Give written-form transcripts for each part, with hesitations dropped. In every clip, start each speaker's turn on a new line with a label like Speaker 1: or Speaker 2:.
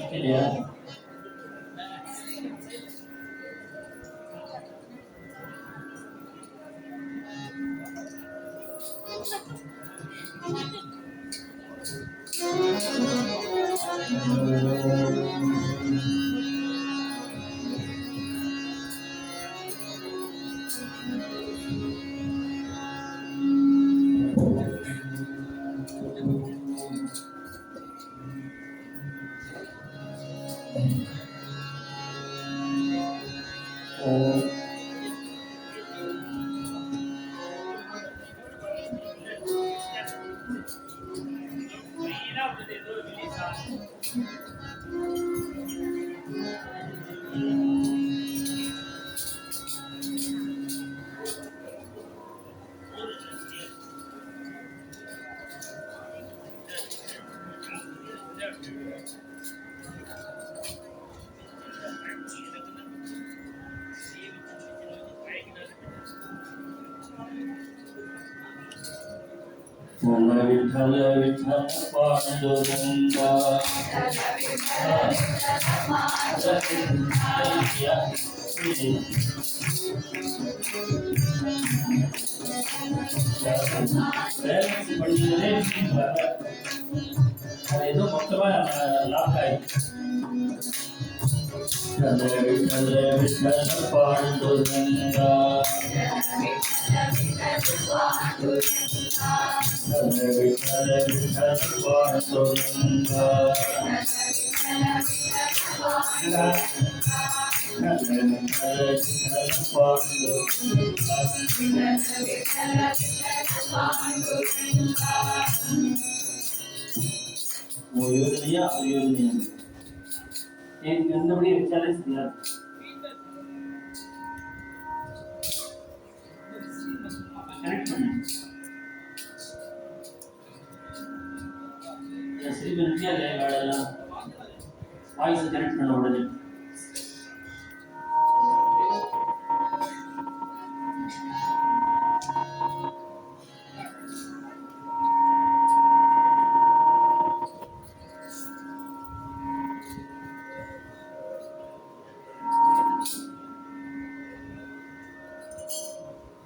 Speaker 1: இல்லையா? विठ्ठल विठ्ठल पांडुरंगा ಇದು ಮೊತ್ತವಾ ಲಾಭ विठ्ठल विठ्ठल पांडुरंगा विठ्ठल विठ्ठल पांडुरंगा वो योजना एक गंदबड़ी 40,000 कनेक्ट பண்ணு சரி பண்ணியா இல்ல வேறலாம் வாய்ஸ் கனெக்ட் பண்ண உடனே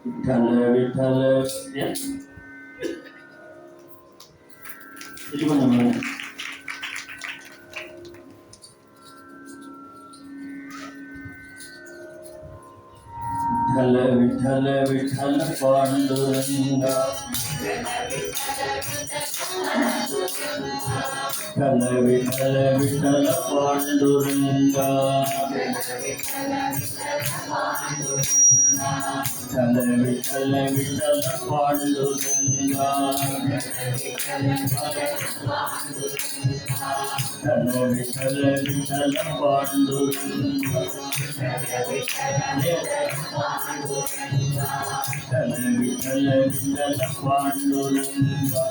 Speaker 1: विठ्ठल विठ्ठल विठ्ठल विठ्ठल विठ्ठल पांडुरंगा विठ्ठल विठ्ठल विठ्ठल पांडुरंगा विठ्ठल विठ्ठल विठ्ठल पांडुरंगा विठ्ठल विठ्ठल विठ्ठल पांडुरंगा विठ्ठल विठ्ठल विठ्ठल पांडुरंगा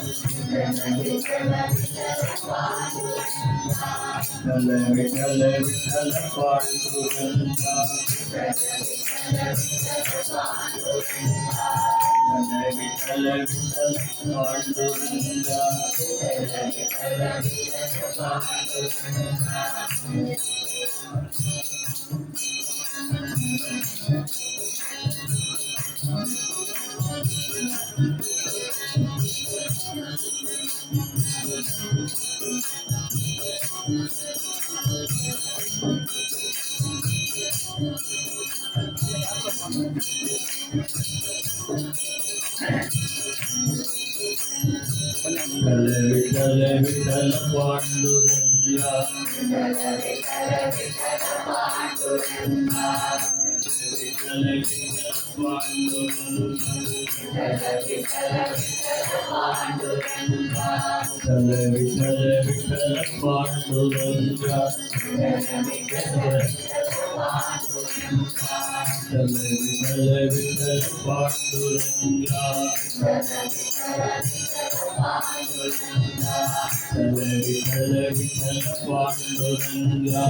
Speaker 1: विठ्ठल विठ्ठल विठ्ठल पांडुरंगा विठ्ठल विठ्ठल पांडुरंगा विठ्ठल विठ्ठल पांडुरंगा विठ्ठल विठ्ठल पांडुरंगा विठ्ठल विठ्ठल पांडुरंगा विठ्ठल विठ्ठल पांडुरंगा विठ्ठल विठ्ठल पांडुरंगा विठ्ठल विठ्ठल पांडुरंगा विठ्ठल विठ्ठल पांडुरंगा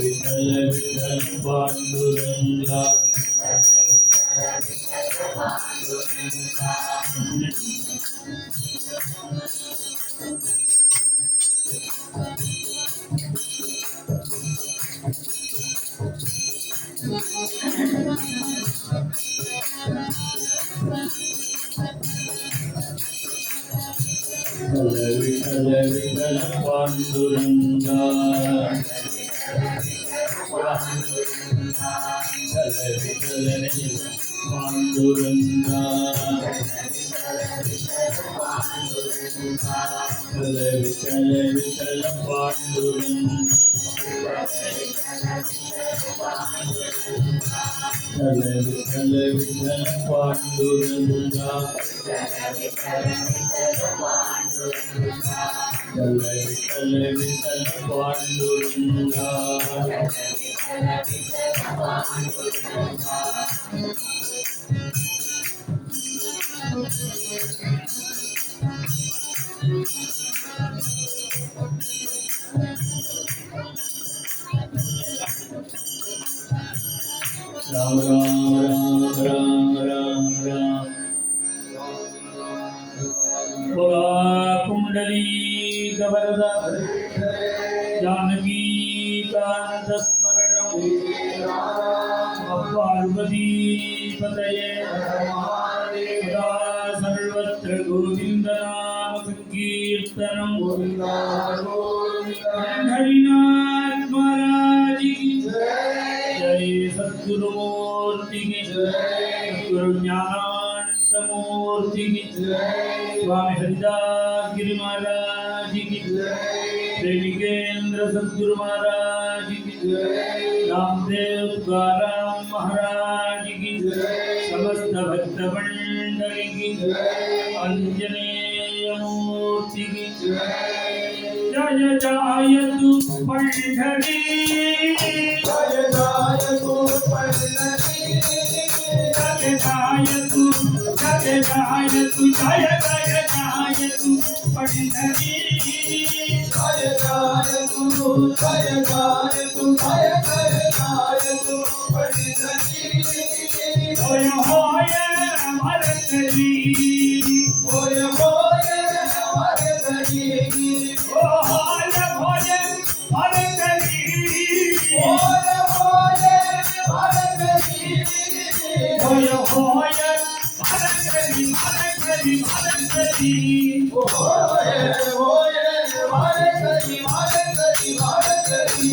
Speaker 1: विठ्ठल विठ्ठल पांडुरंगा विठ्ठल विठ्ठल पांडुरंगा विठ्ठल पांडुरंगा विठ्ठल विठ्ठल पांडुरंगा विठ्ठल विठ्ठल पांडुरंगा विठ्ठल विठ्ठल पांडुरंगा राम राम राम राम राम बोला कुंडली गवरदा जानकी कांत स्मरणं पार्वती पतये सदा सर्वत्र गोविंद नाम संकीर्तनं हरिनाथ महाराज की जय सद्गुरुमूर्ति की सद्गुरु ज्ञानानंद मूर्ति की स्वामी हरिदास गिरि महाराज की प्रेमिकेंद्र सद्गुरु महाराज की रामदेव तुकाराम महाराज की समस्त भक्त मंडली की अंजनेय मूर्ति की जय जायतु पंढरी जय जायतु पंढरी जय जायतु जय जायतु जय जय जायतु पंढरी जय जायतु जय जायतु जय जय जायतु पंढरी होय होय मरकरी होय होय मरकरी होय होय मरकरी होय होय मरकरी होय होय मरकरी मरकरी मरकरी होय होय मरकरी मरकरी मरकरी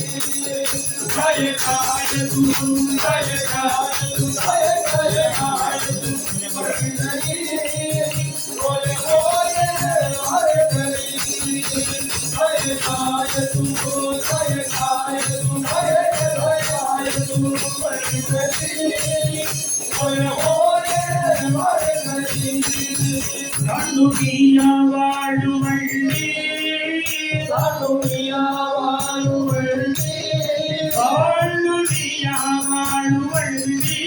Speaker 1: जय जायतु जय जायतु जय जय जायतु पंढरी होय होय मरकरी जय जायतु जय जायतु जय जय जायतु पंढरी होय होय मरकरी साधुकिया वाळुवल्ली साधुकिया वाळुवल्ली वाळुकिया वाळुवल्ली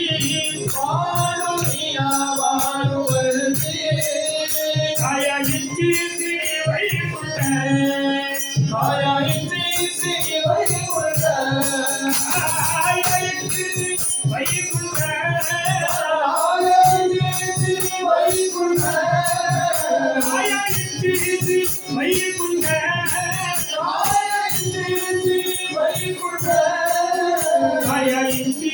Speaker 1: वाळुकिया वाळुवल्ली काया इच्छि वैकुंठ काया इच्छि वैकुंठ काया इच्छि वैकुंठ काया इच्छि वैकुंठ काया इच्छि वैकुंठ काया इच्छि वैकुंठ काया इच्छि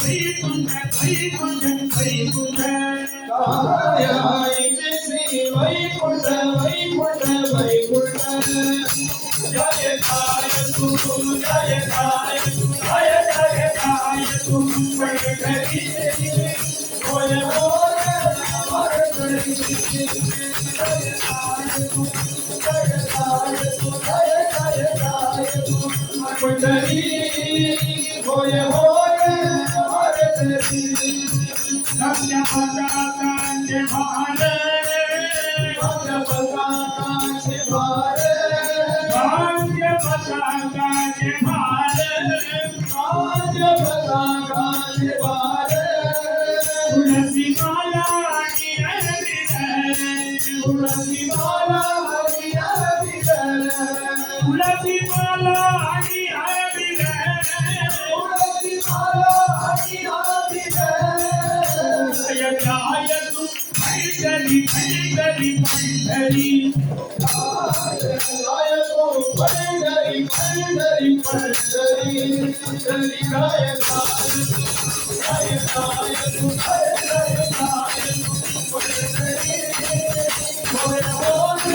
Speaker 1: वैकुंठ वैकुंठ वैकुंठ काया इच्छि वैकुंठ वैकुंठ वैकुंठ जय जायतु जय जायतु
Speaker 2: पंढरी होय होय भारतरी
Speaker 3: सत्य पदार्थांचे भार
Speaker 2: भाग्य पताकाचे भार
Speaker 3: भाग्य पदार्थांचे भार
Speaker 2: भाग्य पताकाचे भार
Speaker 3: तुलसी माला आणि अरविंद
Speaker 2: तुळसी माला हरी हरी
Speaker 3: तुलसी माला आणि अरविंद
Speaker 2: तुळसी माला हरी हरी
Speaker 3: जय जय तू पंढरी पंढरी पंढरी
Speaker 2: गाय तो पंढरी पंढरी पंढरी पंढरी गाय गाय गाय तू पंढरी गाय पंढरी होय होय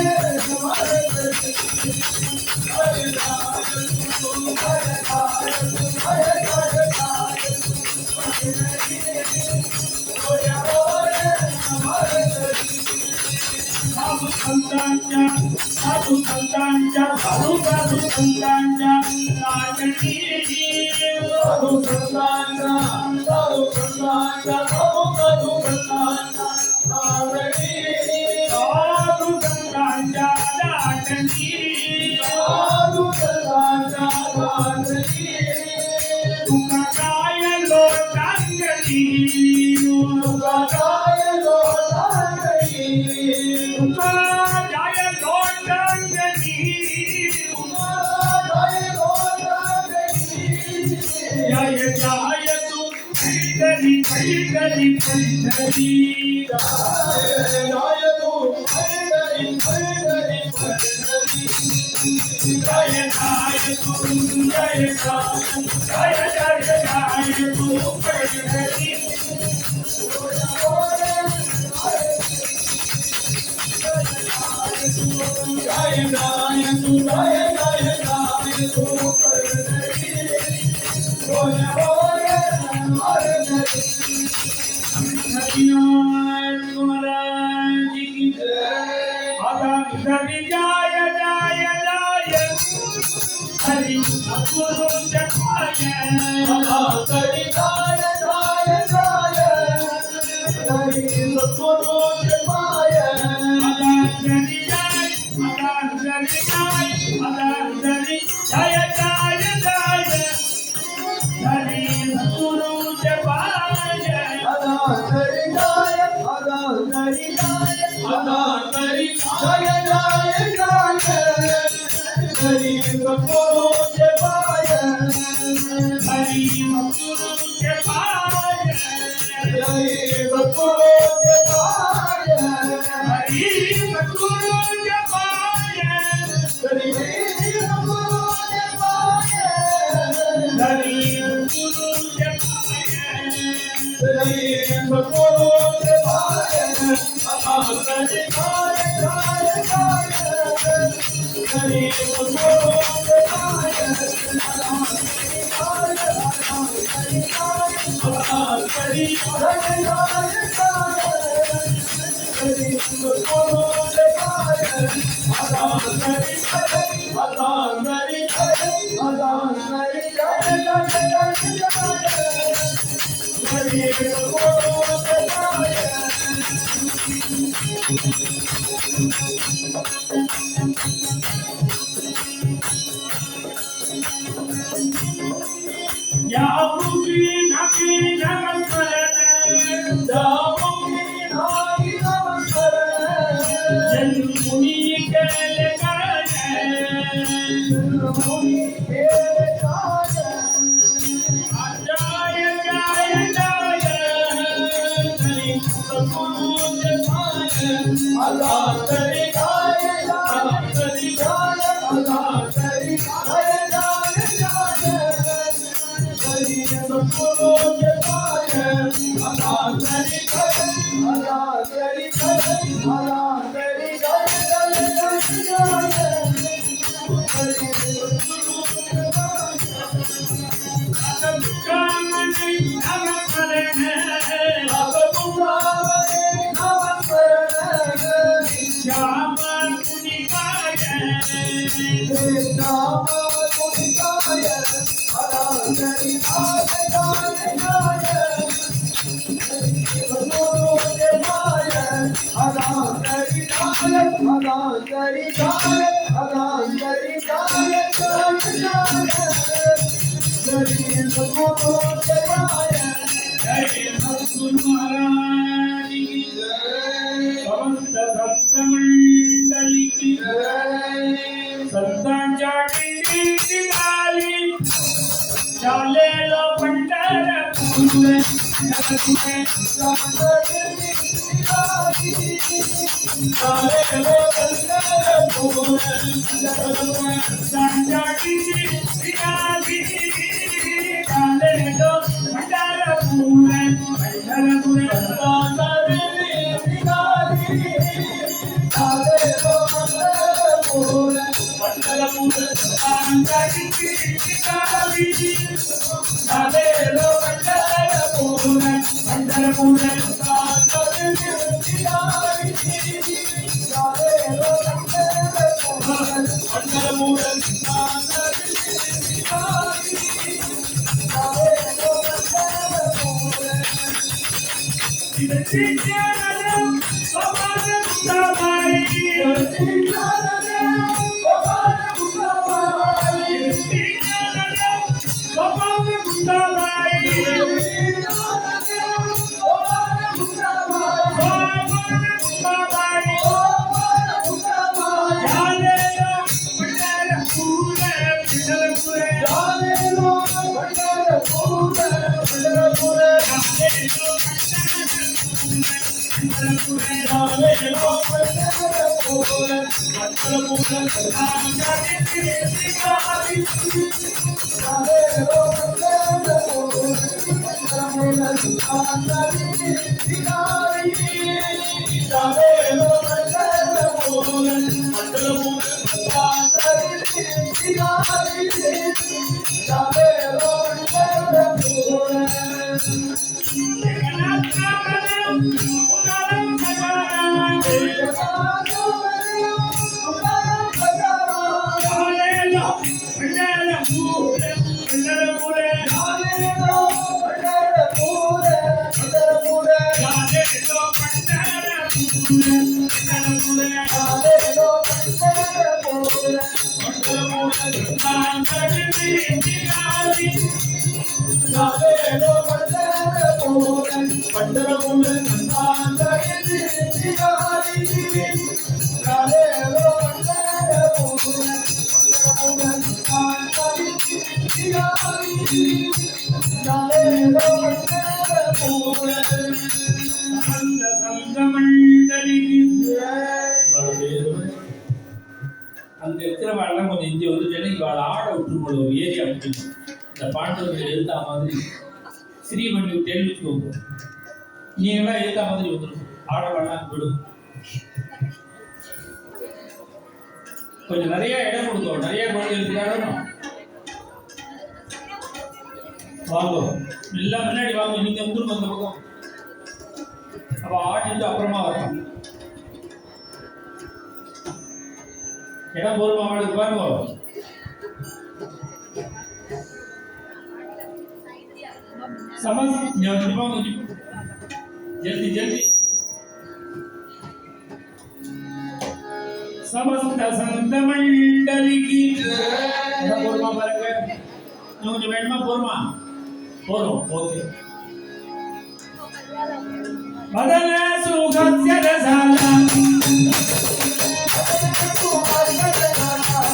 Speaker 2: भारतरी गाय गाय तू गाय गाय पंढरी होय होय भारतरी
Speaker 3: साधू संतांच्या साधू संतांच्या साधू साधू संतांच्या लाडकी
Speaker 2: साधू संतांचा साधू संतांचा साधू साधू संतांचा आवडी
Speaker 3: साधू संतांच्या लाडकी
Speaker 2: साधू संतांचा आवडी
Speaker 3: तुका काय लोटांगली
Speaker 2: तुका काय लोटांगली
Speaker 3: तुका काय लोटांगली
Speaker 2: तुका काय लोटांगली
Speaker 3: जय जय तू पंढरी पंढरी पंढरी
Speaker 2: जय तू पंढरी पंढरी पंढरी
Speaker 3: जय जय तू जय तू पंढरी
Speaker 2: जय गाय तू गाय गाय गाय तू पंढरी होय होय भारतरी
Speaker 3: हरिनाथ महाराज की
Speaker 2: जय
Speaker 3: आता हरि जय जय जय हरि गुरु जय
Speaker 2: हरी गाय गाय गाय हरी सद्गुरु जय
Speaker 3: आता हरि जय आता हरि जय आता हरि जय जय जय हरि गुरु जय
Speaker 2: अदा हरी गाय अदा हरी गाय अदा हरी जय जय गाय हरी सद्गुरु जय
Speaker 3: हरि गुरु जय
Speaker 2: हरी सद्गुरु जय
Speaker 3: हरि गुरु जय
Speaker 2: हरी सद्गुरु जय
Speaker 3: हरि गुरु जय
Speaker 2: हरी सद्गुरु जय अदा हरी गाय गाय गाय हरी सद्गुरु
Speaker 3: या मुखी नकी नमस्कार जन्मुनि केले काय जय जय जय हरि सद्गुरु जय कामने नमस्कार जय सद्गुरु महाराज की जय। समस्त संत मंडली की जय। संतांच्या दिंडीची गाली चालेलो पंढरपूर
Speaker 1: அங்க இருக்கிறவெல்லாம் கொஞ்சம் இங்கே வந்துட்டேன்னா இவாள் ஆட விட்டுருவோம் ஒரு ஏரியா அப்படின்னு இந்த பாண்டவர்கள் எழுத்தா மாதிரி ஸ்ரீமணி விட்டேன்னு வச்சுக்கோங்க. நீங்களாம் எழுத்தா மாதிரி வந்துடும் ஆட வேணாம் விடும். கொஞ்சம் நிறைய இடம் கொடுத்தோம், நிறைய குழந்தைகளுக்கு வாங்க எல்லாம் முன்னாடி வாங்க, நீங்க வந்துடும் அந்த பக்கம். அப்ப ஆட்டிட்டு அப்புறமா வரலாம். இடம் போருமா அவளுக்கு பாருங்க. समझ जल्दी जल्दी समस्त संत मंडली की पोरमा बरके जो बैठमा पोरमा पोरो ओके बदल सुखस्य रसाला सुखस्य रसाला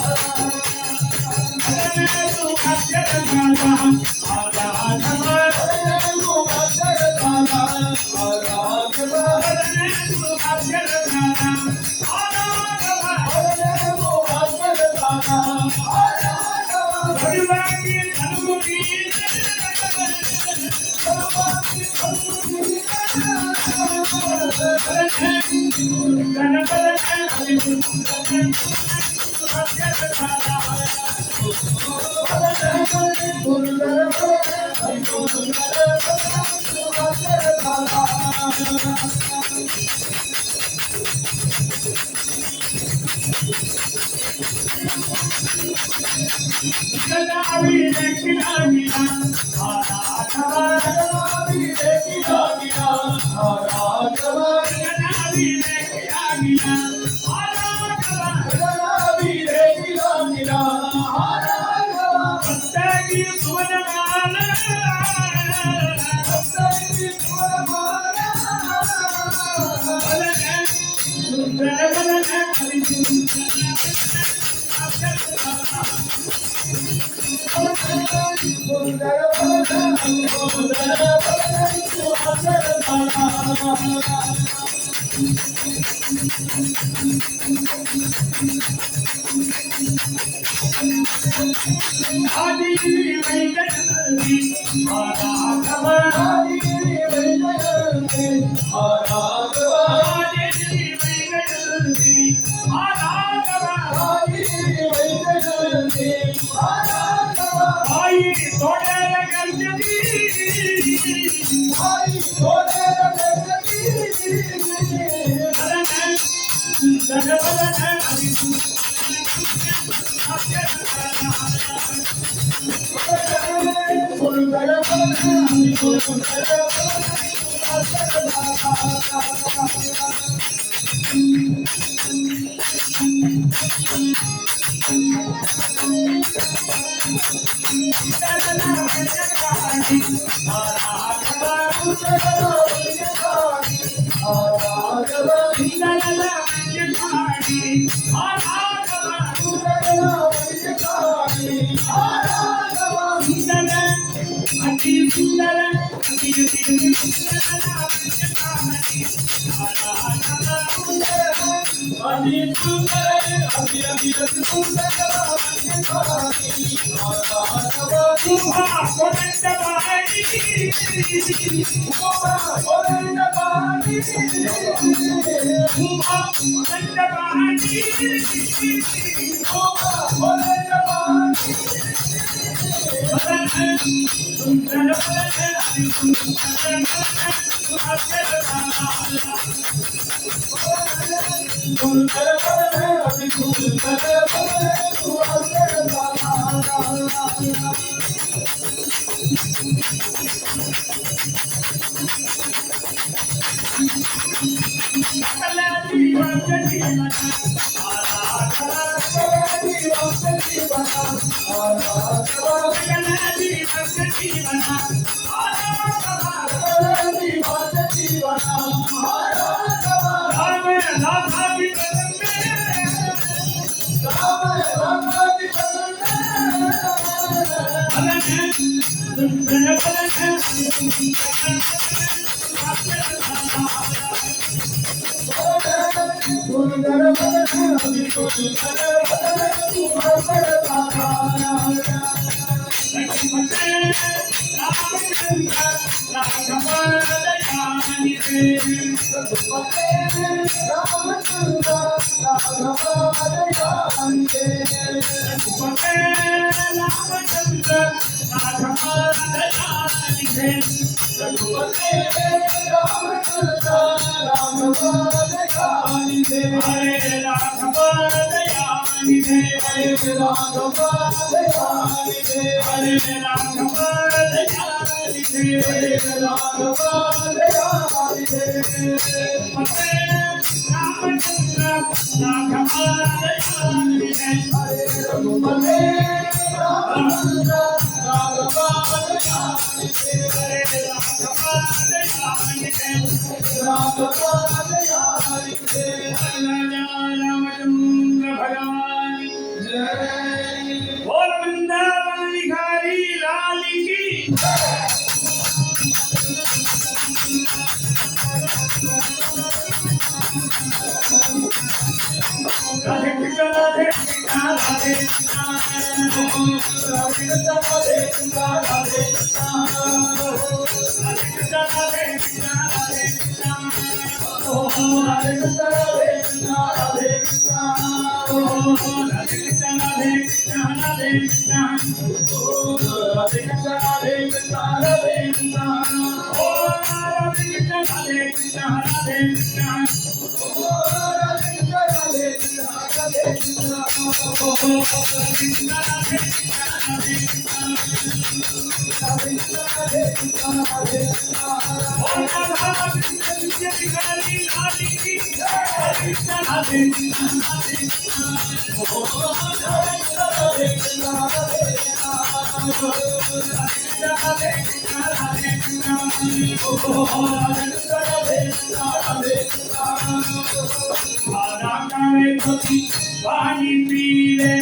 Speaker 3: पानी पीले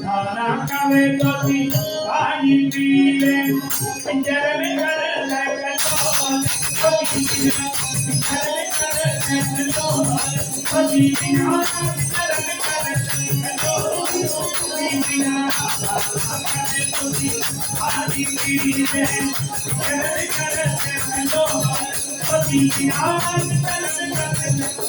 Speaker 3: खाना खावे तो पानी पीले पिंजरे में कर सकतो पिंजरे में कर सकतो कभी बिना पिंजरे में कर सकतो बिना पानी पीले पिंजरे में कर सकतो कभी बिना पिंजरे में कर सकतो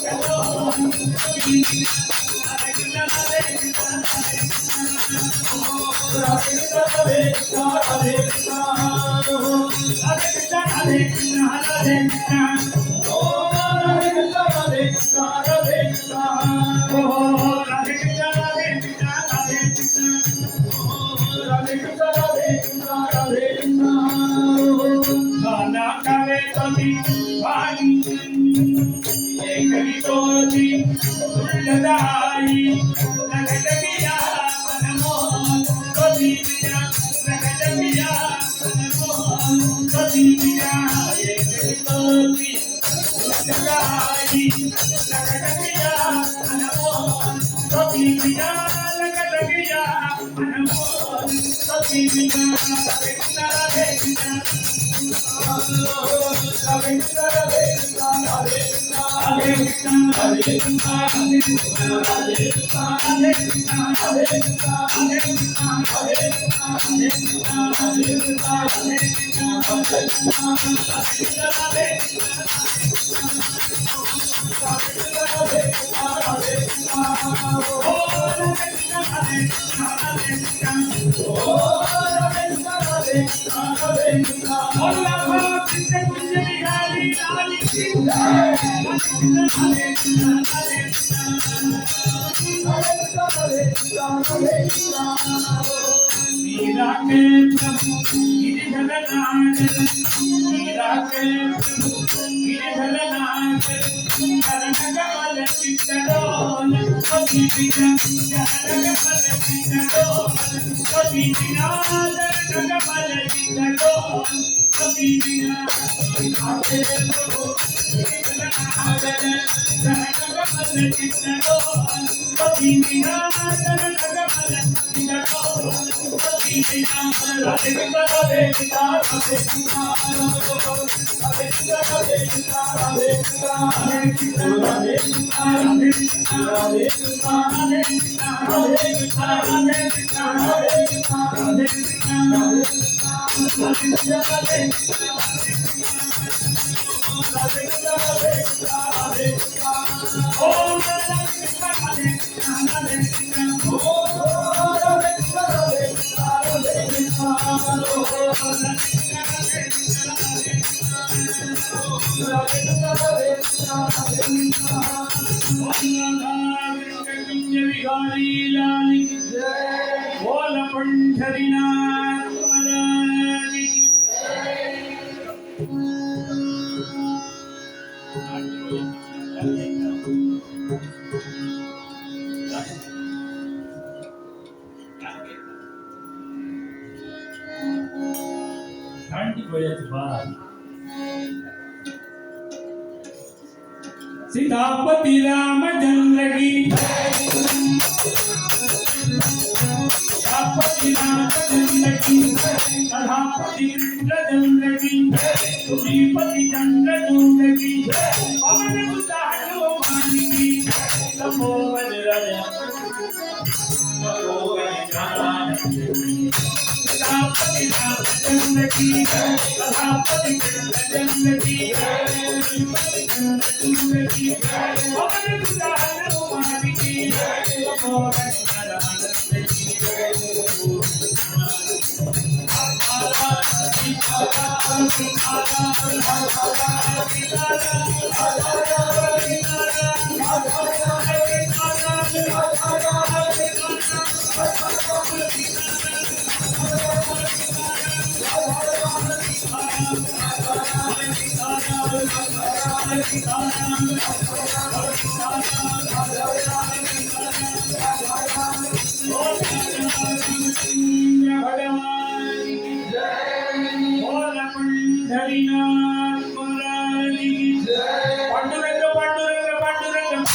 Speaker 3: सीतापति रामचंद्र की सीतापति रामचंद्र की कथापति कृष्णचंद्र की श्रीपति चंद्रचूड की पवन सुत हनुमान की तपोवन राजा सीतापति रामचंद्र की कथापति कृष्णचंद्र की हरिनाथ महाराज की पांडुरंग पांडुरंग पांडुरंग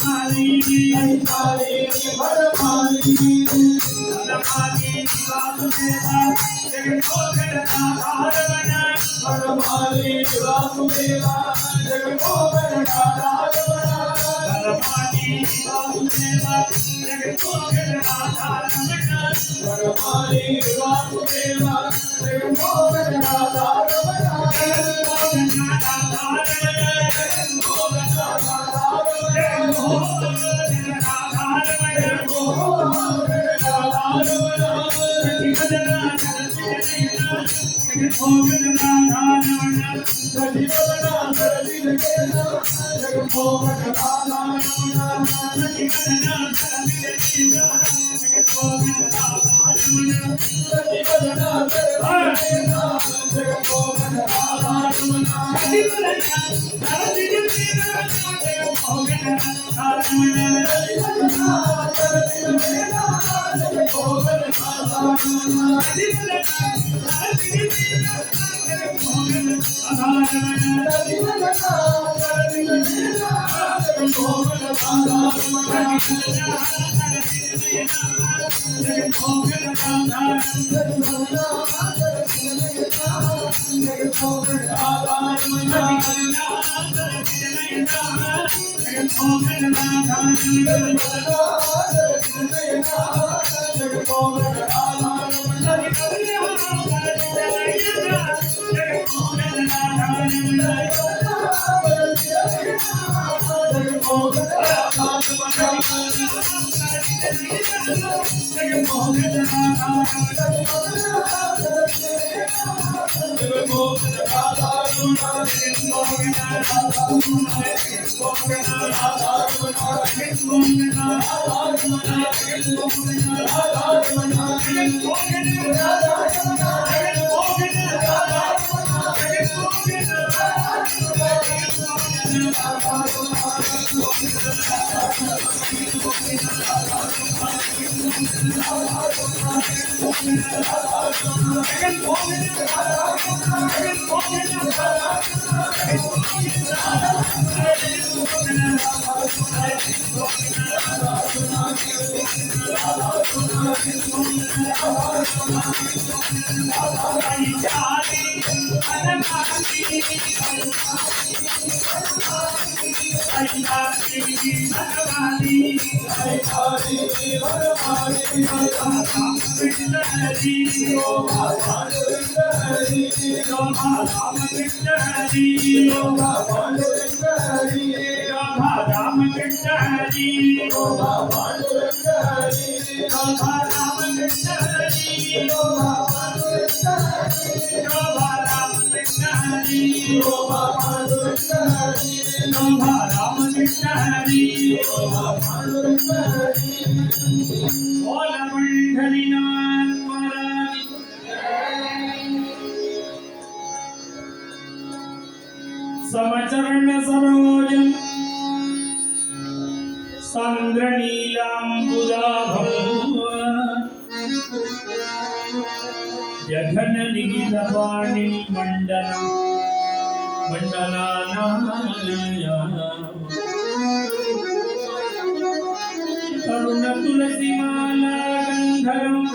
Speaker 3: Kai समचरण सरोजं चन्द्रनीलाम्बुजाभम् जघननिगितपाणिं मण्डनानां करुणतुलसीमाला गन्धर्वं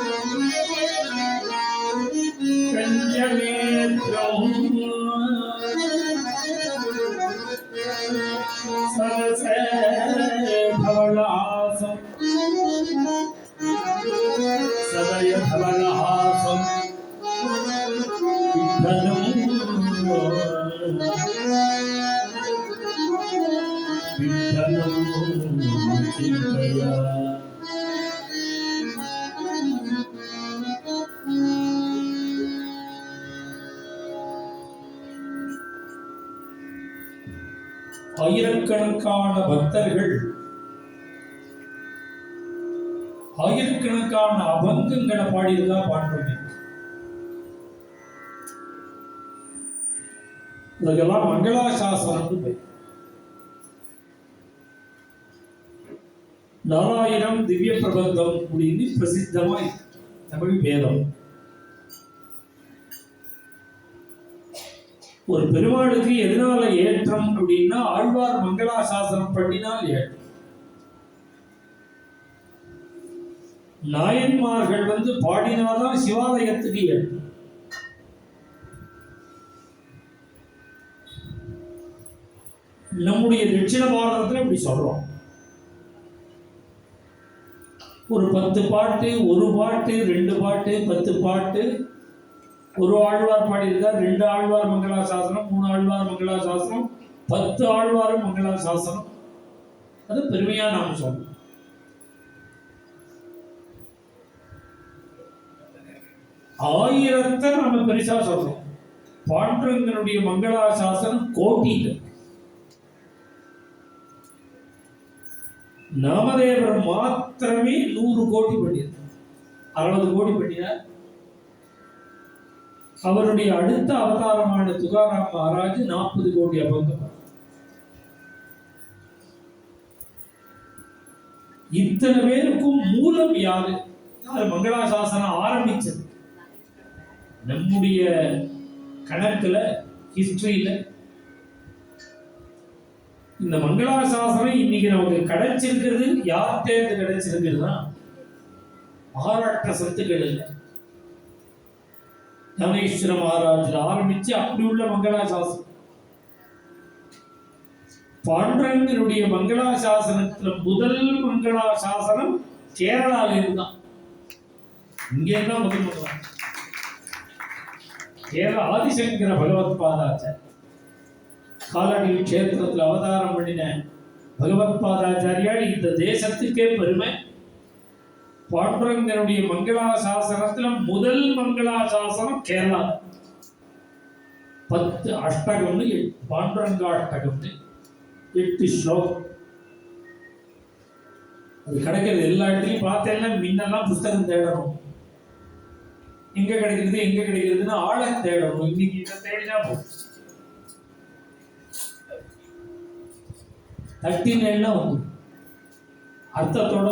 Speaker 3: कञ्चनेत्रम् सरसे धवलासं सदय धवलासं विठ्ठलं चिन्तया
Speaker 1: ஆயிரக்கணக்கான பக்தர்கள் ஆயிரக்கணக்கான அபங்கங்களை பாடியிருக்கா பாடுறோம். இதெல்லாம் மங்களாசாசனம் பேர். 4000 திவ்ய பிரபந்தம் அப்படின்னு பிரசித்தமாய் தமிழ் வேதம். ஒரு பெருமாளுக்கு எதனால ஏற்றம் அப்படின்னா ஆழ்வார் மங்களாசாசனம் பண்ணினால் ஏற்றம். நாயன்மார்கள் பாடினாதான் சிவாலயத்துக்கு ஏற்படும். நம்முடைய தட்சிண பாரதத்தில் இப்படி சொல்றோம். ஒரு 10 பாட்டு, ஒரு பாட்டு, 2 பாட்டு, 10 பாட்டு, ஒரு ஆழ்வார் பாடியிருக்கார், 2 ஆழ்வார் மங்களாசாசனம், 3 ஆழ்வார் மங்களாசாசனம், 10 ஆழ்வாரும் மங்களாசாசனம். அது பெருமையா நாம் சொல்றோம். ஆயிரத்தை நம்ம பெருசா சொல்றோம். பாண்டரங்கனுடைய மங்களாசாசனம் கோட்டியில். நாமதேவர் மாத்திரமே 100 கோடி பண்ணியிருந்தார், 60 கோடி பண்ணினார். அவருடைய அடுத்த அவதாரமான துகாராம் மகாராஜ் 40 கோடி அபங்கம். இத்தனை பேருக்கும் மூலம் யாரு? மங்களாசாசனம் ஆரம்பிச்சது நம்முடைய கணக்குல, ஹிஸ்டரியில இந்த மங்களாசாசனம் இன்னைக்கு நமக்கு கிடைச்சிருக்கிறது யார்கிட்ட கிடைச்சிருக்குதுன்னா மகாராஷ்டிர சத்துக்கள் இல்லை. ஞானேஸ்வர மகாராஜில் ஆரம்பிச்சு அப்படி உள்ள மங்களாசாசனம். பாண்டரங்கனுடைய மங்களாசாசனத்துல முதல் மங்களாசாசனம் கேரளால இருந்தான். இங்க இருந்தா முதல் மங்களா கேரள ஆதிசங்கர பகவத் பாதாச்சார் காலடி கஷேத்திரத்தில் அவதாரம் பண்ணின பகவத் பாதாச்சாரியார் இந்த தேசத்துக்கே பெருமை. பாண்டரங்கனுடைய மங்களாசாசனத்துல முதல் மங்களாசாசனம் கேரளா. 10 அஷ்டகம்னு, பாண்டரங்காஷ்டகம்னு 8 ஸ்லோகம். அது கிடைக்கிறது எல்லா இடத்துலையும் பார்த்தேன்னா முன்னெல்லாம் புஸ்தகம் தேடணும், எங்க கிடைக்கிறதுன்னு ஆளை தேடணும். இன்னைக்கு இதை தேடினா போதும், 39 வந்து அர்த்தத்தோட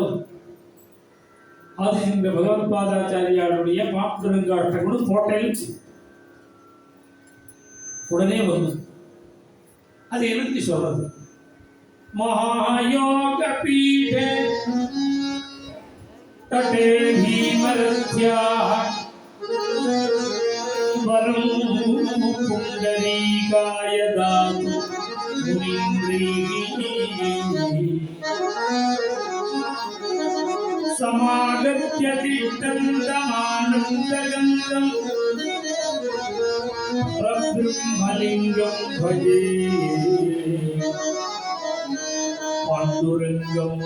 Speaker 1: ஆதிசங்கர பகவத் பாதாச்சாரியாருடைய பாண்டரங்காஷ்டகம் போட்டையில் உடனே வந்து அது எனக்கு சொல்றது. மகாயோக பீடே தடே பீமரத்யாஹ வரம் புண்டரீகாய தாது முனிந்திரீஹி சமாகத்ய திட்டந்தமானந்தகந்தம் பிரப்ரம்மலிங்கம் பஜே பாண்டுரங்கம்.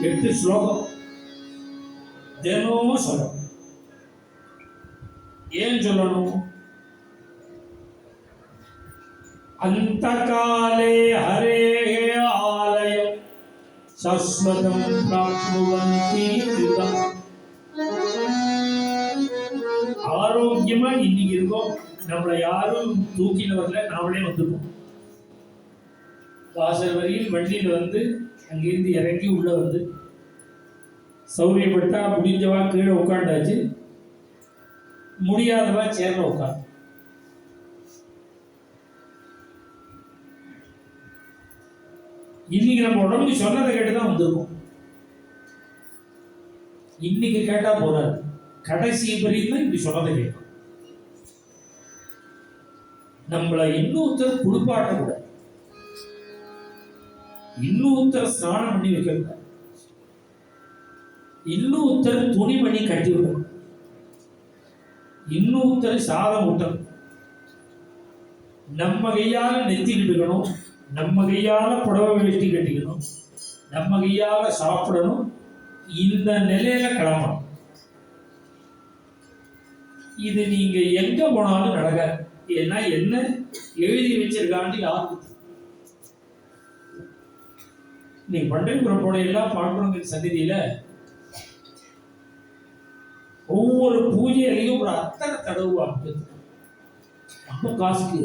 Speaker 1: எட்டு ஸ்லோகம் தினமும் சொல்லணும். ஏன் சொல்லணும்? அந்த காலே ஹரே ஆலயம் சஸ்வதம் பிராப்னுவந்தி கிருதம். ஆரோக்கியமா இன்னைக்கு இருக்கோம், நம்மளை யாரும் தூக்கில வரல, நாமளே வந்துருக்கோம். வாசல் வரையில் வண்டியில் வந்து அங்கிருந்து இறங்கி உள்ள வந்து சௌரியப்பட்டா முடிஞ்சவா கீழே உட்காண்டாச்சு, முடியாதவா சேர்ல உட்காந்து. இன்னைக்கு நம்ம உடம்பு சொன்னதை கேட்டுதான் வந்திருக்கோம். இன்னைக்கு கேட்டா போறாது, கடைசி வரையும் இப்படி சொன்னதை கேட்கும். நம்மளை இன்னொருத்தர் குளிப்பாட்ட கூட, இன்னொருத்தர் ஸ்நானம் பண்ணி வைக்க, இன்னொருத்தர் துணிமணி கட்டி விட, இன்னொருத்தர் சாதம் ஊட்டணும், நம்ம கையால நெத்தி கட்டுக்கணும், நம்ம கையால புடவை வேஷ்டி கட்டிக்கணும், நம்ம கையால சாப்பிடணும். இந்த நிலையில கிளம்பணும். இது நீங்க எங்க போனாலும் நடக்காது. ஏன்னா என்ன எழுதி வச்சிருக்காண்டி யாருக்கு? நீங்க பண்டரிபுரம் போனையெல்லாம் பாண்டுரங்க சந்நிதியில ஒவ்வொரு பூஜையிலையும் ஒரு அத்தனை தடவுவாங்க. ரொம்ப காஸ்ட்லி,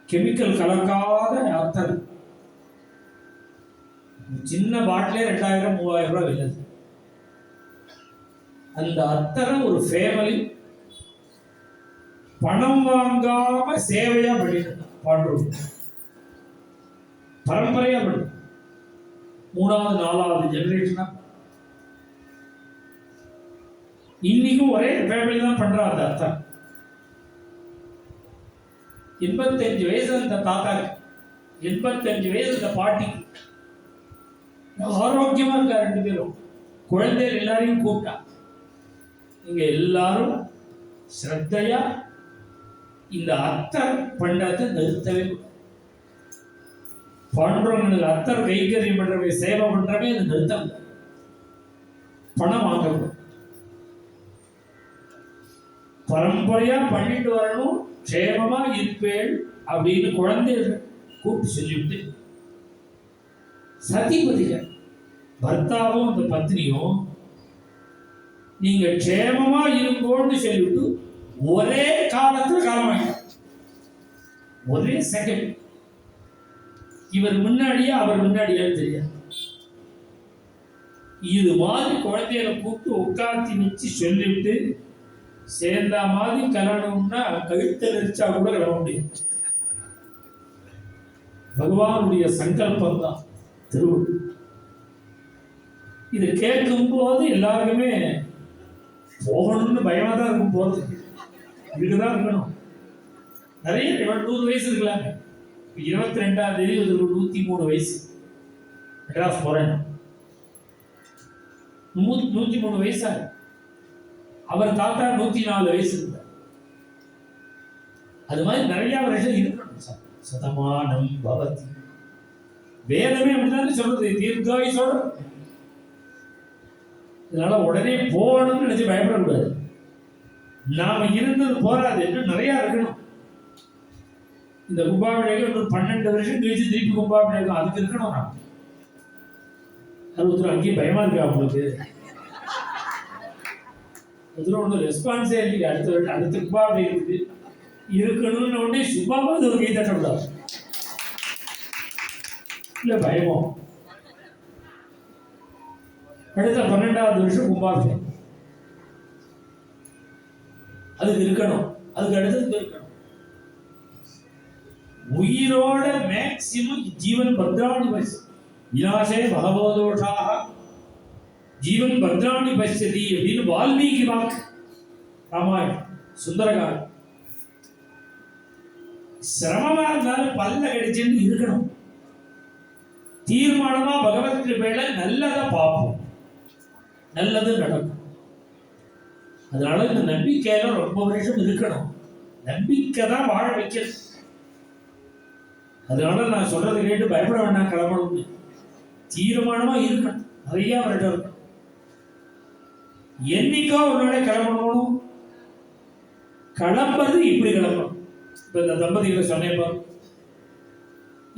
Speaker 1: கெமிக்கல் கலக்காத அத்தர். சின்ன பாட்டிலே 2000-3000 ரூபாய் விலை. அந்த அத்தரை ஒரு ஃபேமிலி பணம் வாங்காம சேவையா பண்ணிட்டு பாண்டுரங்க. பரம்பரையா பண்ணு. 3வது 4வது ஜெனரேஷனா இன்னைக்கும் ஒரே ஃபேமிலி தான் பண்றா. அந்த அத்தா 85 வயசு அந்த தாத்தாக்கு, 85 வயசு அந்த பாட்டிக்கு. ஆரோக்கியமா இருக்கா 2 பேரும். குழந்தைகள் எல்லாரையும் கூப்பிட்டா, நீங்க எல்லாரும் ஸ்ரத்தையா இந்த அத்தர் பண்றதை நிறுத்தவே கூடாது. பாண்டவங்களுக்கு அத்தர் கைங்கரியம் பண்றவை சேவை பண்றவே அது நிறுத்தம். பணம் வாங்கக்கூடாது, பரம்பரையா பண்ணிட்டு வரணும், க்ஷேமமா இருப்பேள் அப்படின்னு குழந்தைகள் கூப்பிட்டு சொல்லிவிட்டு, சதிபதிகள் பர்த்தாவும் அந்த பத்னியும் நீங்க க்ஷேமமா இருங்கோன்னு சொல்லிவிட்டு ஒரே காலத்துல காலமாயிட்டார். ஒரே செகண்ட். இவர் முன்னாடியே அவர் முன்னாடியே தெரியாது. இது மாதிரி குழந்தைகளை கூப்பிட்டு உட்காந்து வச்சு சொல்லிவிட்டு சேர்ந்தா மாதிரி கலணும்னா கழுத்தை நெரிச்சா கூட கிளம்ப முடியாது. பகவானுடைய சங்கல்பம் தான் திருவள்ளுவர். இது கேட்கும் போது எல்லாருக்குமே போகணும்னு பயமா தான் இருக்கும். போறது இதுக்குதான் இருக்கணும். நிறைய 100 வயசு இருக்கலாங்க. 22ஆம் தேதி 103 வயசு மெட்ராஸ் போறேன். 103 வயசா. அவர் தாத்தா 104 வயசு இருந்தார். அது மாதிரி நிறைய வருஷம் இருக்கணும். சதமானம் பவதி. வேதமே அப்படிதான் சொல்றது, தீர்காயுசோட. இதனால உடனே போகணும்னு நினைச்சு பயப்படக்கூடாது. நாம இருந்தது போராது என்று நிறைய இருக்கணும். இந்த கும்பாபிஷேகம் ஒரு 12 வருஷம் கழிச்சு திருப்பி கும்பாபிஷேகம் அதுக்கு இருக்கணும். நான் அது ஒருத்தர் அங்கேயும் பயமா இருக்கா உங்களுக்கு? ஒன்றும் ரெஸ்பான்ஸே இல்லையா? அடுத்த கும்பாபிஷேகம் இருக்கணும்னு உடனே சும்மாவது ஒரு கை தட்டக்கூடாது. இல்லை பயமோ? அடுத்த 12வது வருஷம் கும்பாபிஷேகம் அதுக்கு இருக்கணும். அதுக்கு அடுத்தது இருக்கணும். உயிரோட மேக்சிமம் ஜீவன் பத்ராணி பசி விநாசே பகவதோஷாக ஜீவன் பத்ராணி பசியதி அப்படின்னு வால்மீகி வாக்கு. ராமாயணம் சுந்தரகாண்டம். சிரமமா இருந்தாலும் பல்ல கடிச்சுன்னு இருக்கணும். தீர்மானமா பகவத் கிருபையில நல்லதை பார்ப்போம், நல்லது நடக்கும். அதனால இந்த நம்பிக்கையில ரொம்ப வருஷம் இருக்கணும். நம்பிக்கை தான் வாழ வைக்கிறது. அதனால நான் சொல்றது கேட்டு பயப்பட வேண்டாம், கிளம்பணும்னு தீர்மானமா இருக்கணும். நிறைய வருடம் இருக்கணும். என்னைக்கோ ஒரு நாளை கிளம்பணும். கிளம்புறது இப்படி கிளம்பணும். இப்ப இந்த தம்பதிகளை சொன்னேன்,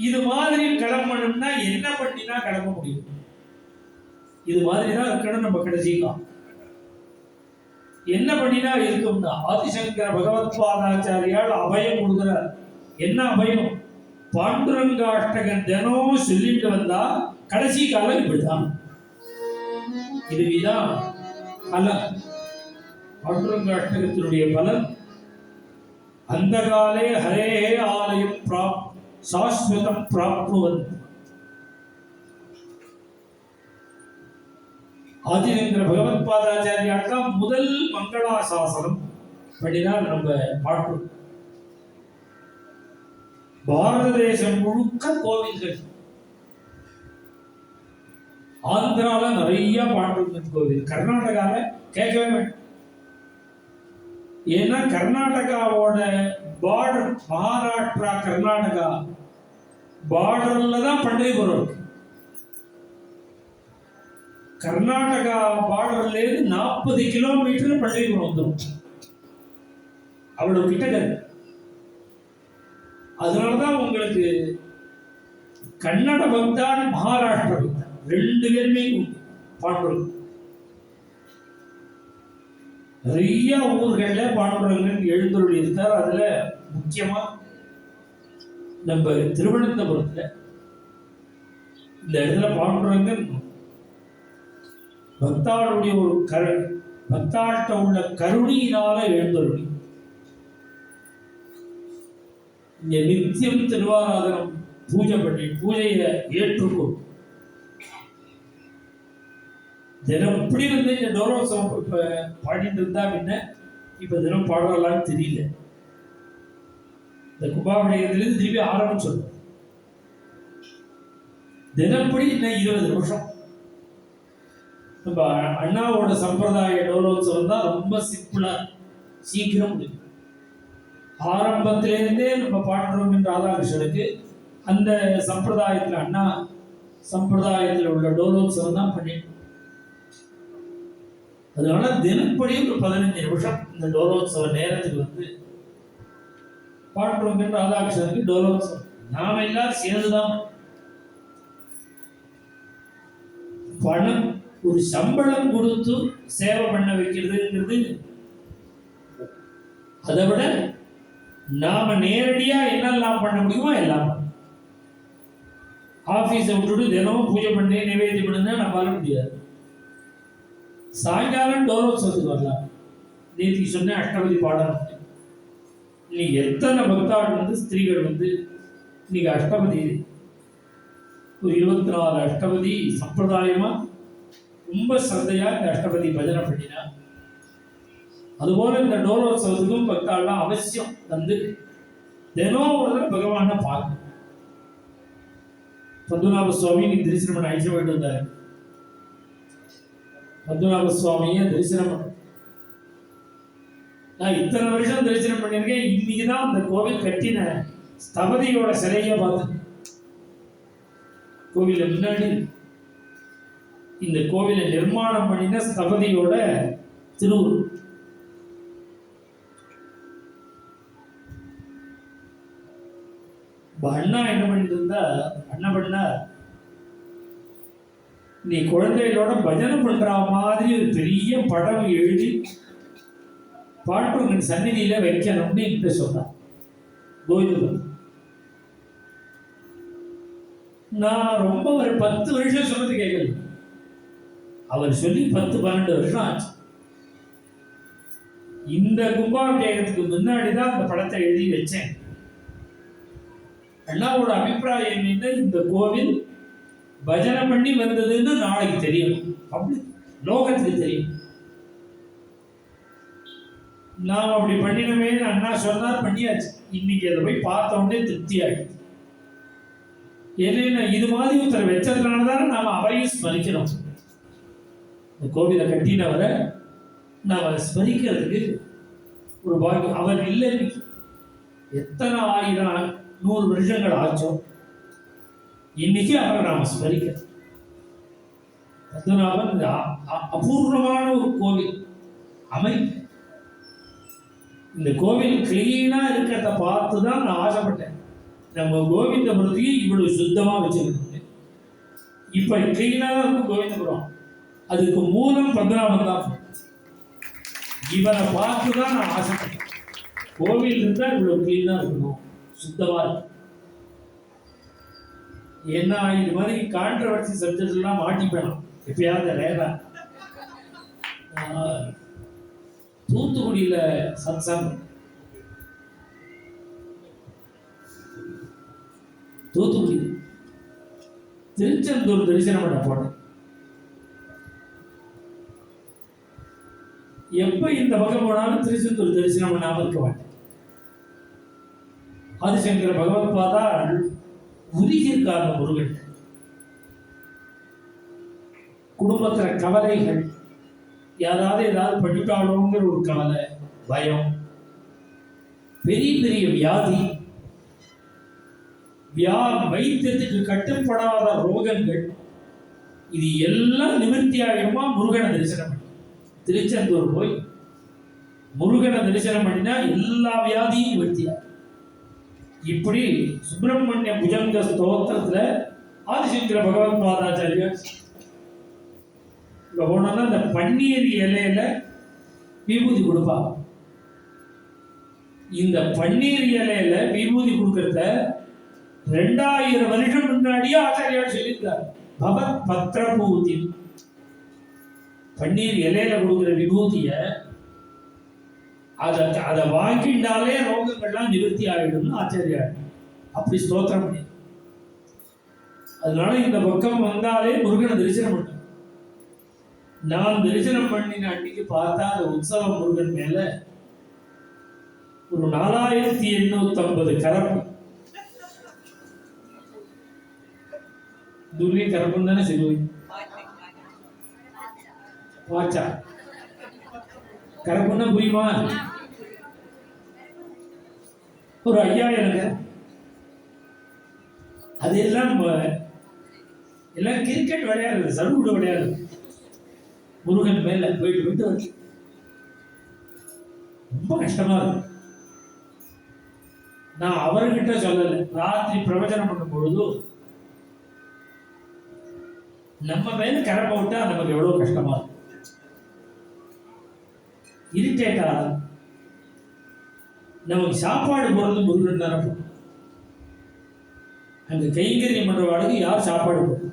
Speaker 1: இது மாதிரி கிளம்பணும்னா என்ன பண்ணினா கிளம்ப முடியும்? இது மாதிரி தான் இருக்கணும். நம்ம கடைசிக்கலாம் என்ன பண்ணினா இருக்கும்னா, ஆதிசங்கர பகவத் பாதாச்சாரியால் அபயம் கொடுக்கிறார். என்ன அபயம்? பாண்டுரங்காஷ்டகன் தினம் சொல்லிட்டு வந்தா கடைசி காலம் இப்படிதான். இதுதான் பலன். பாண்டுரங்காஷ்டகத்தினுடைய பலன். அந்த காலே ஹரே ஆலயம் சாஸ்வதம் பிராப்னுவன். ஆதிசங்கர பகவத் பாதாச்சாரியால் தான் முதல் மங்களாசாசனம் பண்ணினார். நம்ம பாட்டு பாரத தேசம் முழுக்க கோவில்கள். ஆந்திரால நிறைய பாண்டுரங்கன் கோவில், கர்நாடகால கேட்கவே வேண்டாம். ஏன்னா கர்நாடகாவோட பார்டர், மகாராஷ்டிரா கர்நாடகா பார்டர்ல தான் பண்டரிபுரம் இருக்கு. கர்நாடகா பார்டர்ல இருந்து 40 கிலோமீட்டர் பண்டரிபுரம் வந்துடும். அவ்வளவு கிட்ட. அதனாலதான் உங்களுக்கு கன்னட பக்தான், மகாராஷ்டிர பக்தான் 2 பேருமே பாண்டுரங்கன். நிறைய ஊர்கள்ல பாண்டுரங்கன் எழுந்தருளி இருக்கார். அதுல முக்கியமா நம்ம திருவனந்தபுரத்துல இந்த இடத்துல பாண்டுரங்கன் பக்தாளுடைய ஒரு பக்தாட்ட உள்ள கருணையினால எழுந்தருளி இங்க நித்தியம் திருவாராதனம் பூஜை பண்ணி பூஜையை ஏற்றுக்கொள். தினம் இப்படி வந்து இந்த டோலோத்சவம் இப்ப பாடிட்டு இருந்தா என்ன இப்ப தினம் பாடலாம்னு தெரியல. இந்த கும்பாபிஷேகத்திலிருந்து திருப்பி ஆரம்பம் சொல்லுவோம். தினப்படி இன்னும் 20 நிமிஷம். நம்ம அண்ணாவோட சம்பிரதாய டோலோத்சவம் தான் ரொம்ப சிம்பிளா சீக்கிரம் முடியும். ஆரம்பத்திலேருந்தே நம்ம பாடுறோம் என்ற ராதாகிருஷ்ணனுக்கு அந்த சம்பிரதாயத்தில் அண்ணா சம்பிரதாயத்தில் உள்ள டோலோத்சவம் தான் பண்ணிட்டு. அதனால தினப்படி ஒரு 15 நிமிஷம் இந்த டோலோத்சவ நேரத்துக்கு வந்து பாடுறோம் என்ற ராதாகிருஷ்ணனுக்கு டோலோத்சவம் நாம எல்லாரும் சேர்ந்துதான் பணம் ஒரு சம்பளம் கொடுத்து சேவை பண்ண வைக்கிறதுங்கிறது அதை விட நாம நேரடியா என்னெல்லாம் பண்ண முடியுமோ எல்லாம். ஆபீஸை விட்டுட்டு தினமும் பூஜை பண்ணி நிவேதி பண்ணுங்க நம்ம வர முடியாது. சாயங்காலம் டோலோத்சவத்துக்கு வரலாம். நேற்று சொன்ன அஷ்டபதி பாடணும். இன்னைக்கு எத்தனை பக்தாள் வந்து ஸ்திரீகள் வந்து இன்னைக்கு அஷ்டபதி ஒரு 24 அஷ்டபதி சம்பிரதாயமா ரொம்ப சந்தையா இந்த அஷ்டபதி பஜனை பண்ணினா. அதுபோல இந்த டோலோத்சவத்துக்கும் பக்தாள்லாம் அவசியம் வந்து தினம் ஒரு தடவை பகவானை பார்க்கணும். பத்மநாப சுவாமி நீ தரிசனம் பண்ண அழைச்ச போயிட்டு வந்தாரு. பத்மநாப சுவாமியை தரிசனம் பண்ண நான் இத்தனை வருஷம் தரிசனம் பண்ணியிருக்கேன். இன்னைக்குதான் அந்த கோவில் கட்டின ஸ்தபதியோட சிலையை பார்த்தேன். கோவில முன்னாடி இந்த கோவிலை நிர்மாணம் பண்ணின ஸ்தபதியோட திருவுரு. அண்ணா என்ன பண்ணிட்டு இருந்தா அண்ணா பண்ணா நீ குழந்தைகளோட பஜனை பண்ற மாதிரி ஒரு பெரிய படம் எழுதி பாட்டு சந்நிதியில வைக்கணும்னு என்கிட்ட சொன்னான். கோவிந்தன் நான் ரொம்ப ஒரு 10 வருஷம் சொன்னது கேட்கல. அவர் சொல்லி 10-12 வருஷம் ஆச்சு. இந்த கும்பாபிஷேகத்துக்கு முன்னாடிதான் அந்த படத்தை எழுதி வச்சேன். அண்ணாவோட அபிப்பிராயம் என்னன்னா இந்த கோவில் பஜனை பண்ணி வந்ததுன்னு நாளைக்கு தெரியும், பப்ளிக் லோகத்துக்கு தெரியும். நாம் அப்படி பண்ணினமே அண்ணா சொன்னார், பண்ணியாச்சு. இன்னைக்கு அதை போய் பார்த்த உடனே திருப்தி ஆயிடுச்சு. ஏன்னா இது மாதிரி ஒருத்தர் வச்சதுனால தானே நாம் அவரையும் ஸ்மரிக்கிறோம். இந்த கோவிலை கட்டினவரை நாம் ஸ்மரிக்கிறதுக்கு ஒரு பாக்கியம். அவர் இல்லை, எத்தனை 1000-100 வருஷங்கள் ஆச்சோ இன்னைக்கு அவரை நாம ஸ்மரிக்கிறோம். பத்மநாபன் அபூர்வமான ஒரு கோவில் அமைப்பு. இந்த கோவில் கிளீனா இருக்கிறத பார்த்து தான் நான் ஆசைப்பட்டேன். நம்ம கோவிந்தபுரத்தையும் இவ்வளவு சுத்தமா வச்சிருக்கோம். இப்ப கிளீனா தான் இருக்கும் கோவிந்தபுரம். அதுக்கு மூலம் பத்மநாபன் தான். இவரை பார்த்து தான் நான் ஆசைப்பட்டேன். கோவில் இருந்தா இவ்வளவு கிளீனா இருக்கணும், சுத்தமா இருக்கும். ஏன்னா இது மாதிரி கான்ட்ரவர்சி சப்ஜெக்ட் எல்லாம் மாட்டிப்பேன் எப்பயாவது ரேரா. தூத்துக்குடியில சத்சங்கம், தூத்துக்குடி திருச்செந்தூர் தரிசனம் பண்ண போனேன். எப்ப இந்த பக்கம் போனாலும் திருச்செந்தூர் தரிசனம் பண்ணாம இருக்க மாட்டேன். ஆதிசங்கர பகவத் பாதா உருகியிருக்காங்க முருகன். குடும்பத்துல கவலைகள், ஏதாவது பண்ணிட்டாளோங்கிற ஒரு கவலை, பயம், பெரிய பெரிய வியாதி, வைத்தியத்துக்கு கட்டுப்படாத ரோகங்கள், இது எல்லாம் நிவர்த்தி ஆகிடுமா முருகனை தரிசனம் பண்ணி. திருச்செந்தூர் போய் முருகனை தரிசனம் பண்ணினா எல்லா வியாதியும் நிவர்த்தியாகும். இப்படி சுப்பிரமணிய புஜங்க ஸ்தோத்திரத்துல ஆதிசங்கர பகவத் பாதாச்சாரியர் இங்க போனா இந்த பன்னீர் இலையில விபூதி கொடுப்பாங்க. இந்த பன்னீர் இலையில விபூதி கொடுக்கறத 2000 வருஷம் முன்னாடியே ஆச்சாரியார் சொல்லியிருக்காரு. பவத் பத்திர பூதி, பன்னீர் இலையில கொடுக்குற விபூதிய அதை வாங்கிட்டாலே ரோகங்கள்லாம் நிவர்த்தி ஆகிடும்னு ஆச்சாரியார் அப்படி ஸ்தோத்திரம் பண்ணி. அதனால இந்த பக்கம் வந்தாலே முருகனை தரிசனம் பண்ண. நான் தரிசனம் பண்ணின அன்னைக்கு பார்த்தா அந்த உற்சவ முருகன் மேல ஒரு 4850 கரப்பு. துர்லி கரப்புன்னு தானே சொல்லுவீங்க. வாச்சா கரப்புன்னா புரியுமா? ஒரு 5000. அது எல்லாம் எல்லாம் கிரிக்கெட் விளையாடுறது, சடுகுடு விளையாடுறது. முருகன் மேல போயிட்டு போயிட்டு வந்து ரொம்ப கஷ்டமா இருக்கு. நான் அவர்கிட்ட சொல்லலை. ராத்திரி பிரவச்சனம் பண்ணும் பொழுது நம்ம மேல கரப்ப விட்டா நமக்கு எவ்வளவு கஷ்டமா இருக்கும். இரிட்டேட்டா நமக்கு சாப்பாடு போறது முருகன் தானே. அங்க கைங்கரியம் பண்றவாளுக்கு யார் சாப்பாடு போடுறது?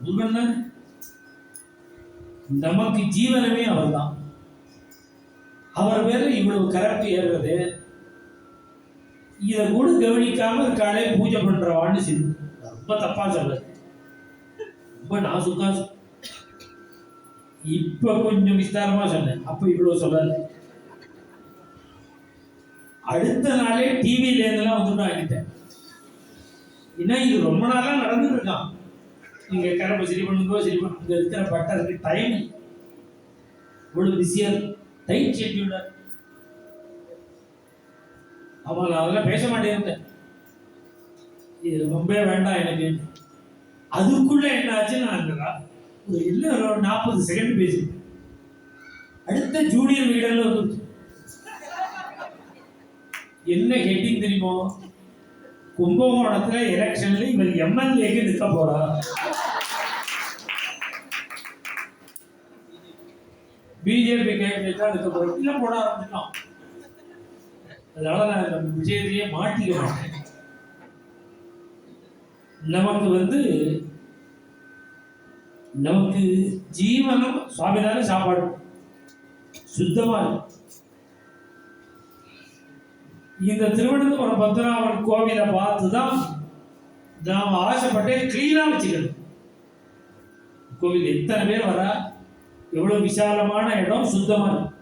Speaker 1: முருகன் தானே. நமக்கு ஜீவனமே அவர் தான். அவர் மேல இவ்வளவு கரப்பு ஏறுறது, இதை கூட கவனிக்காம இருக்காளே பூஜை பண்றவான்னு சொல்லி ரொம்ப தப்பா சொல்ல. ரொம்ப நாசுக்கா இப்ப கொஞ்சம் விஸ்தாரமா சொன்னேன், அப்ப இவ்வளவு சொல்லல. அடுத்த நாளே டிவில இருந்தெல்லாம் வந்துட்டு ஆகிட்டேன். ஏன்னா இது ரொம்ப நாளா நடந்துட்டு இருக்கான். நீங்க கரப்பை சரி பண்ணுங்கோ சரி பண்ணுங்க. இங்க இருக்கிற பட்டருக்கு டைம் இவ்வளவு பிஸியா டைட் ஷெட்யூல். அவன் நான் அதெல்லாம் பேச மாட்டேன், இது ரொம்ப வேண்டாம் எனக்கு. அதுக்குள்ள என்ன ஆச்சு, நான் ஒரு இல்லை ஒரு 40 செகண்ட் பேசிட்டேன். அடுத்த ஜூனியர் லீடர்ல வந்து என்ன ஹெட்டிங் தெரியுமோ? கும்பகோணத்துல எலெக்ஷன்ல இவர் எம்எல்ஏக்கு நிற்க போறா. பிஜேபி கேண்டிடேட்டா நிற்க போறோம் இல்ல போட ஆரம்பிச்சிட்டோம். அதனால நான் இந்த விஷயத்தையே மாட்டிக்க மாட்டேன். நமக்கு ஜீவனம் சுவாமிதான சாப்பாடு சுத்தமா இருக்கும். இந்த திருவனந்தபுரம் பத்மநாபன் கோவிலை பார்த்துதான் நாம் ஆசைப்பட்டு கிளீனா வச்சுக்கணும். கோவில் எத்தனை பேர் வரா, எவ்வளவு விசாலமான இடம், சுத்தமா இருக்கும்.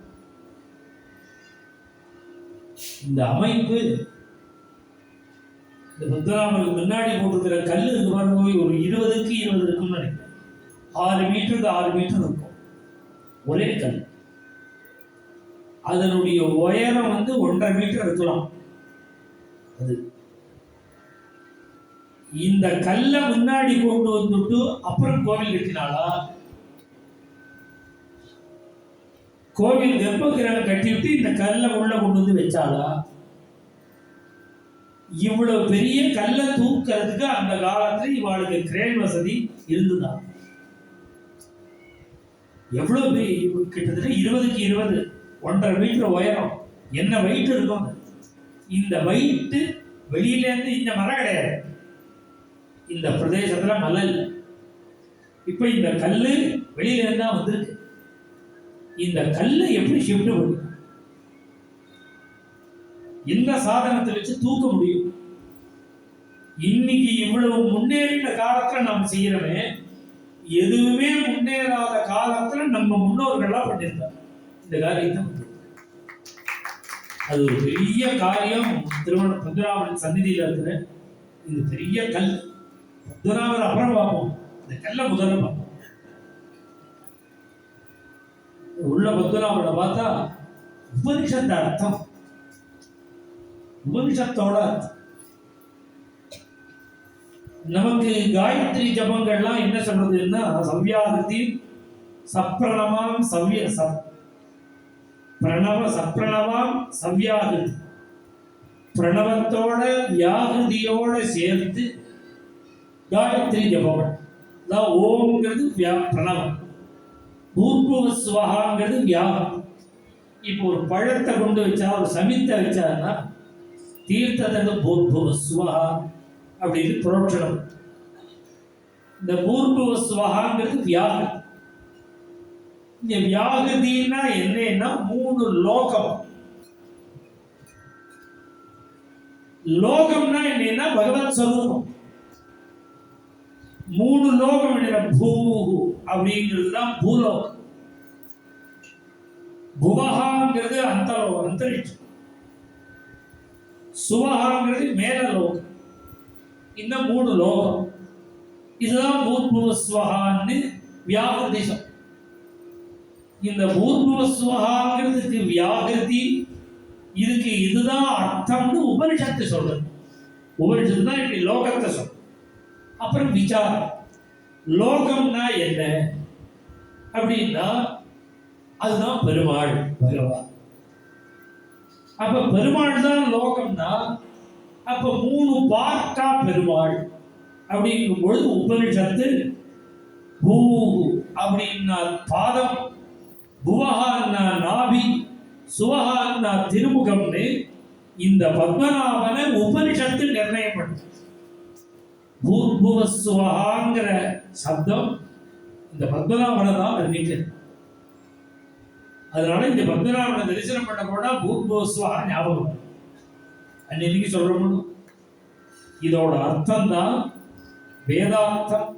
Speaker 1: இந்த அமைப்பு இந்த பத்மநாபனுக்கு முன்னாடி போட்டிருக்கிற கல் இருக்கு பாருங்க, ஒரு 20க்கு 20 இருக்கும்னு நினைக்கிறேன். 6 மீட்டருக்கு 6 மீட்டர் இருக்கும் ஒரே கல். அதனுடைய உயரம் 1.5 மீட்டர் இருக்கலாம். அது இந்த கல்ல முன்னாடி கொண்டு வந்துட்டு அப்புறம் கோவில் கட்டினாலா, கோவில் கர்ப்பகிரகம் கட்டிவிட்டு இந்த கல்லை உள்ள கொண்டு வந்து வச்சாலா? இவ்வளவு பெரிய கல்லை தூக்கிறதுக்கு அந்த காலத்துல இவாளுக்கு கிரேன் வசதி இருந்துதான். எவ்வளவு கிட்டத்தட்ட 20க்கு 20 1.5 மீட்டர் உயரம். என்ன வெயிட் இருக்கும்? இந்த வெயிட் வெளியில இருந்து இந்த மரம் கிடையாது, இந்த பிரதேசத்துல மலை இல்லை. இப்ப இந்த கல்லு வெளியில இருந்தா வந்திருக்கு. இந்த கல்லை எப்படி ஷிஃப்ட் பண்ணும்? என்ன சாதனத்தை வச்சு தூக்க முடியும்? இன்னைக்கு இவ்வளவு முன்னேறின காலத்துல நம்ம செய்யறோமே, எதுவுமே முன்னேறாத காலத்துல நம்ம முன்னோர்கள்லாம் பண்ணியிருக்காங்க இந்த காரியத்தை. அது ஒரு பெரிய காரியம். பத்மநாபன் சந்நிதியில இருக்கிற இது பெரிய கல். பத்மநாபர் அப்புறம் பார்ப்போம், இந்த கல்லை முதல்ல பார்ப்போம். உள்ள பத்மநாபனை பார்த்தா உபனிஷத்த அர்த்தம், உபனிஷத்தோட அர்த்தம். நமக்கு காயத்ரி ஜபங்கள்லாம் என்ன சொல்றதுன்னா, சவ்யாகிருதி சப்ரணமாம் பிரணவ சப்ரணவாம் சவ்யாகிருதி. பிரணவத்தோட வியாகிருதியோட சேர்த்து காயத்ரி ஜபம். ஓம்ங்கிறது பிரணவம், பூர்வஸ்வகாங்கிறது வியாகம். இப்போ ஒரு பழத்தை கொண்டு வச்சா, ஒரு சமித்தை வச்சாருன்னா தீர்த்தத்துக்கு பூர்வஸ்வகா அப்படின்னு புரோட்சணம். இந்த பூர்வஸ்வகாங்கிறது வியாகம். இந்த வியாகதினா என்னன்னா 3 லோகம். லோகம்னா என்னன்னா பகவத் ஸ்வரூபம். மூணு லோகம் இல்ல, பூ அப்படிங்கிறது தான் பூலோகம். புவகாங்கிறது அந்தலோகம், அந்தரிட்சம். சுவகாங்கிறது மேல லோகம். இந்த மூணு லோகம் இதுதான் பூர்புவஸ்வகான்னு வியாகிருதிசம். இந்த பூர்புவஸ்வகாங்கிறதுக்கு வியாகிருதி, இதுக்கு இதுதான் அர்த்தம்னு உபனிஷத்து சொல்றது. உபனிஷத்து தான் இப்படி லோகத்தை சொல்றது. அப்புறம் விசாரம், லோகம்னா என்ன அப்படின்னா அதுதான் பெருமாள் பகவான். அப்ப பெருமாள் தான் லோகம்னா அப்ப மூணு பார்ட்டா பெருமாள் அப்படிங்கும் பொழுது உபனிஷத்து பூ அப்படின்னா பாதம், புவகான்னா நாபி, சுவகான்னா திருமுகம்னு இந்த பத்மநாபனை உபனிஷத்து நிர்ணயம் பண்ணுது. பூர்புவஸ்வகாங்கிற சப்தம் இந்த பத்மநாபனை தான் வர்ணிக்கிறது. அதனால இந்த பத்மநாபனை தரிசனம் பண்ண போனா பூர்புவஸ்வகா ஞாபகம் அன்னைக்கு சொல்றோம். இதோட அர்த்தம் தான் வேதார்த்தம்.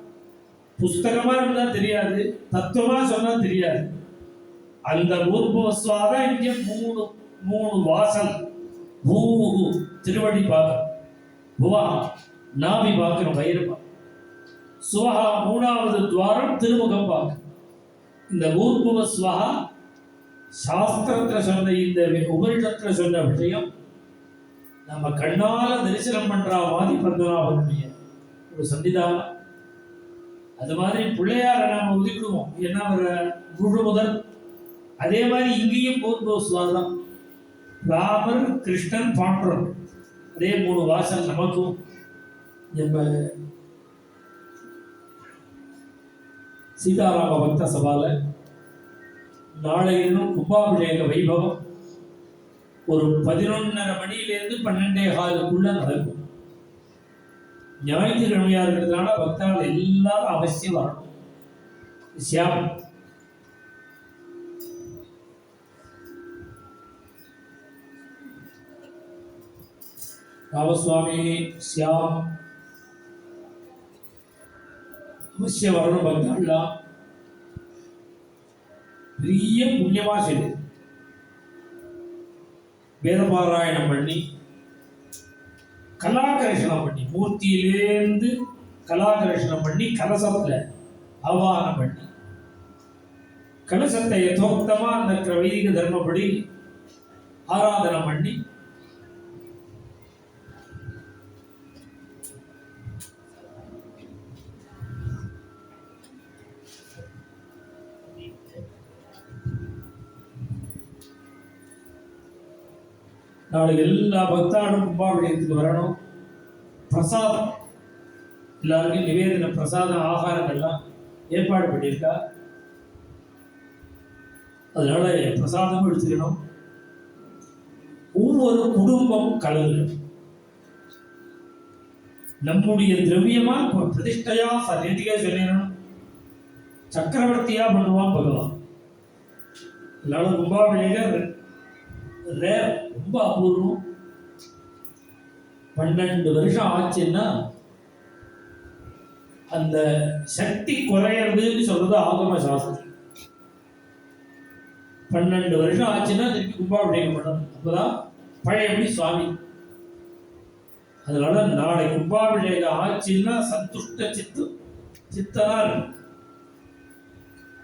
Speaker 1: புஸ்தகமா இருந்தா தெரியாது, தத்துவமா சொன்னா தெரியாது. அந்த பூர்புவஸ்வாதான் இங்க மூணு வாசல். பூ திருவடி பார்க்கணும், புவா நாபி பார்க்கணும், வயிறு பார்க்கணும், சுவஹா மூணாவது துவாரம் திருமுகம் பார்க்கணும். இந்த பூர்புவஸ்வஹா சாஸ்திரத்துல சொன்ன இந்த உபனிஷத்துல சொன்ன விஷயம் நம்ம கண்ணால தரிசனம் பண்ற மாதிரி பத்மநாபனுடைய ஒரு சன்னிதானம். அது மாதிரி பிள்ளையார நாம ஒதுக்கிடுவோம், ஏன்னா ஒரு முழு முதல். அதே மாதிரி இங்கேயும் பூர்புவஸ்வா தான். ராமர், கிருஷ்ணன், பாண்டவர், அதே மூணு வாசல் நமக்கும். நம்ம சீதாராம பக்த சபால நாளை தினம் கும்பாபிஷேக வைபவம் ஒரு 11:30 மணியிலேருந்து 12:15 நடக்கும். ஞாயிற்றுக்கிழமையா இருக்கிறதுனால பக்தர்கள் எல்லாரும் அவசியம் வரணும். சியாம் ராமசுவாமி சியாம் அவசியம் வரணும். பக்தர்கள்லாம் பெரிய புண்ணியமா செய்து வேதபாராயணம் பண்ணி, கலாகரேஷனம் பண்ணி, மூர்த்தியிலேருந்து கலாகரேஷனம் பண்ணி, கலசத்துல ஆவாகனம் பண்ணி, கலசத்தை யதோக்தமா அந்த வைதிக தர்மப்படி ஆராதனை பண்ணி, நாளைக்கு எல்லா பக்தாடும் கும்பாபிஷேகத்துக்கு வரணும். பிரசாதம் எல்லாருக்கும் நிவேதன பிரசாதம் ஆகாரங்கள்லாம் ஏற்பாடு பண்ணியிருக்கா. அதனால பிரசாதமும் எடுத்துக்கணும். ஒவ்வொரு குடும்பம் கலந்து நம்முடைய திரவியமா பிரதிஷ்டையா சன்னிதியா சொல்லணும். சக்கரவர்த்தியா பண்ணுவான் பகவான். எல்லாரும் கும்பாபிஷேகம் ரொம்ப அபூர்வம். 12 வருஷம் ஆச்சுன்னா அந்த சக்தி குறையிறதுன்னு சொல்றது ஆகம சாஸ்திரம். 12 வருஷம் ஆச்சுன்னா திருப்பி கும்பாபிஷேகம் பண்ணணும். அப்பதான் பழையபடி சுவாமி. அதனால நாளை கும்பாபிஷேகம் ஆச்சுன்னா சந்துஷ்ட சித்தனா இருக்கும்.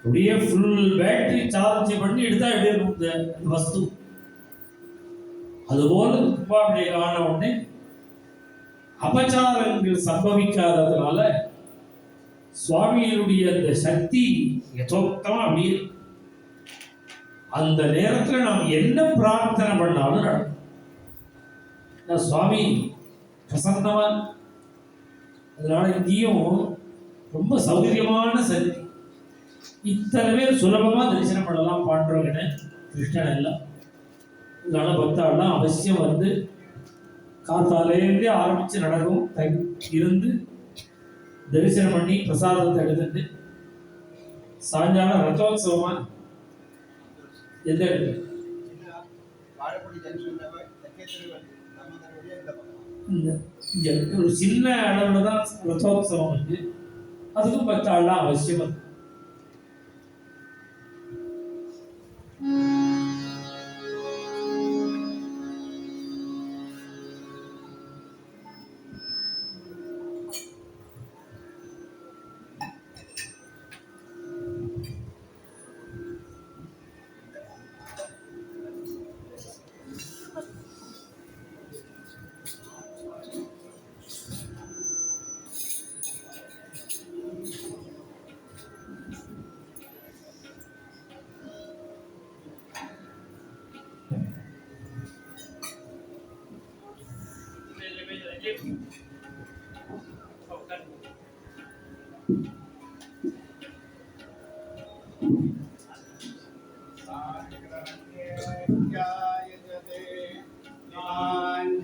Speaker 1: அப்படியே ஃபுல் பேட்டரி சார்ஜ் பண்ணி எடுத்தா எப்படி இருக்கும் அந்த வஸ்து. அதுபோல கும்பாபிஷேகம் ஆன உடனே அபச்சாரங்கள் சம்பவிக்காததுனால சுவாமியினுடைய அந்த சக்தி யதோக்தமா அப்படியே அந்த நேரத்தில் நாம் என்ன பிரார்த்தனை பண்ணாலும் நடக்கும். சுவாமி பிரசன்னமா. அதனால இங்கேயும் ரொம்ப சௌகரியமான சக்தி. இத்தனை பேர் சுலபமா தரிசனம் பண்ணலாம். பாண்டவர்கள கிருஷ்ணன் எல்லாம். அதனால பக்தாலாம் அவசியம் வந்து காத்தாலேருந்தே ஆரம்பிச்சு நடக்கும். இருந்து தரிசனம் பண்ணி பிரசாதத்தை எடுத்துட்டு சாயங்காலம் ரத்தோத்சவமா எந்த இடத்துல ஒரு சின்ன அளவுல தான் ரத்தோத்சவம் வந்து அதுக்கு 10 ஆள்லாம் அவசியம்.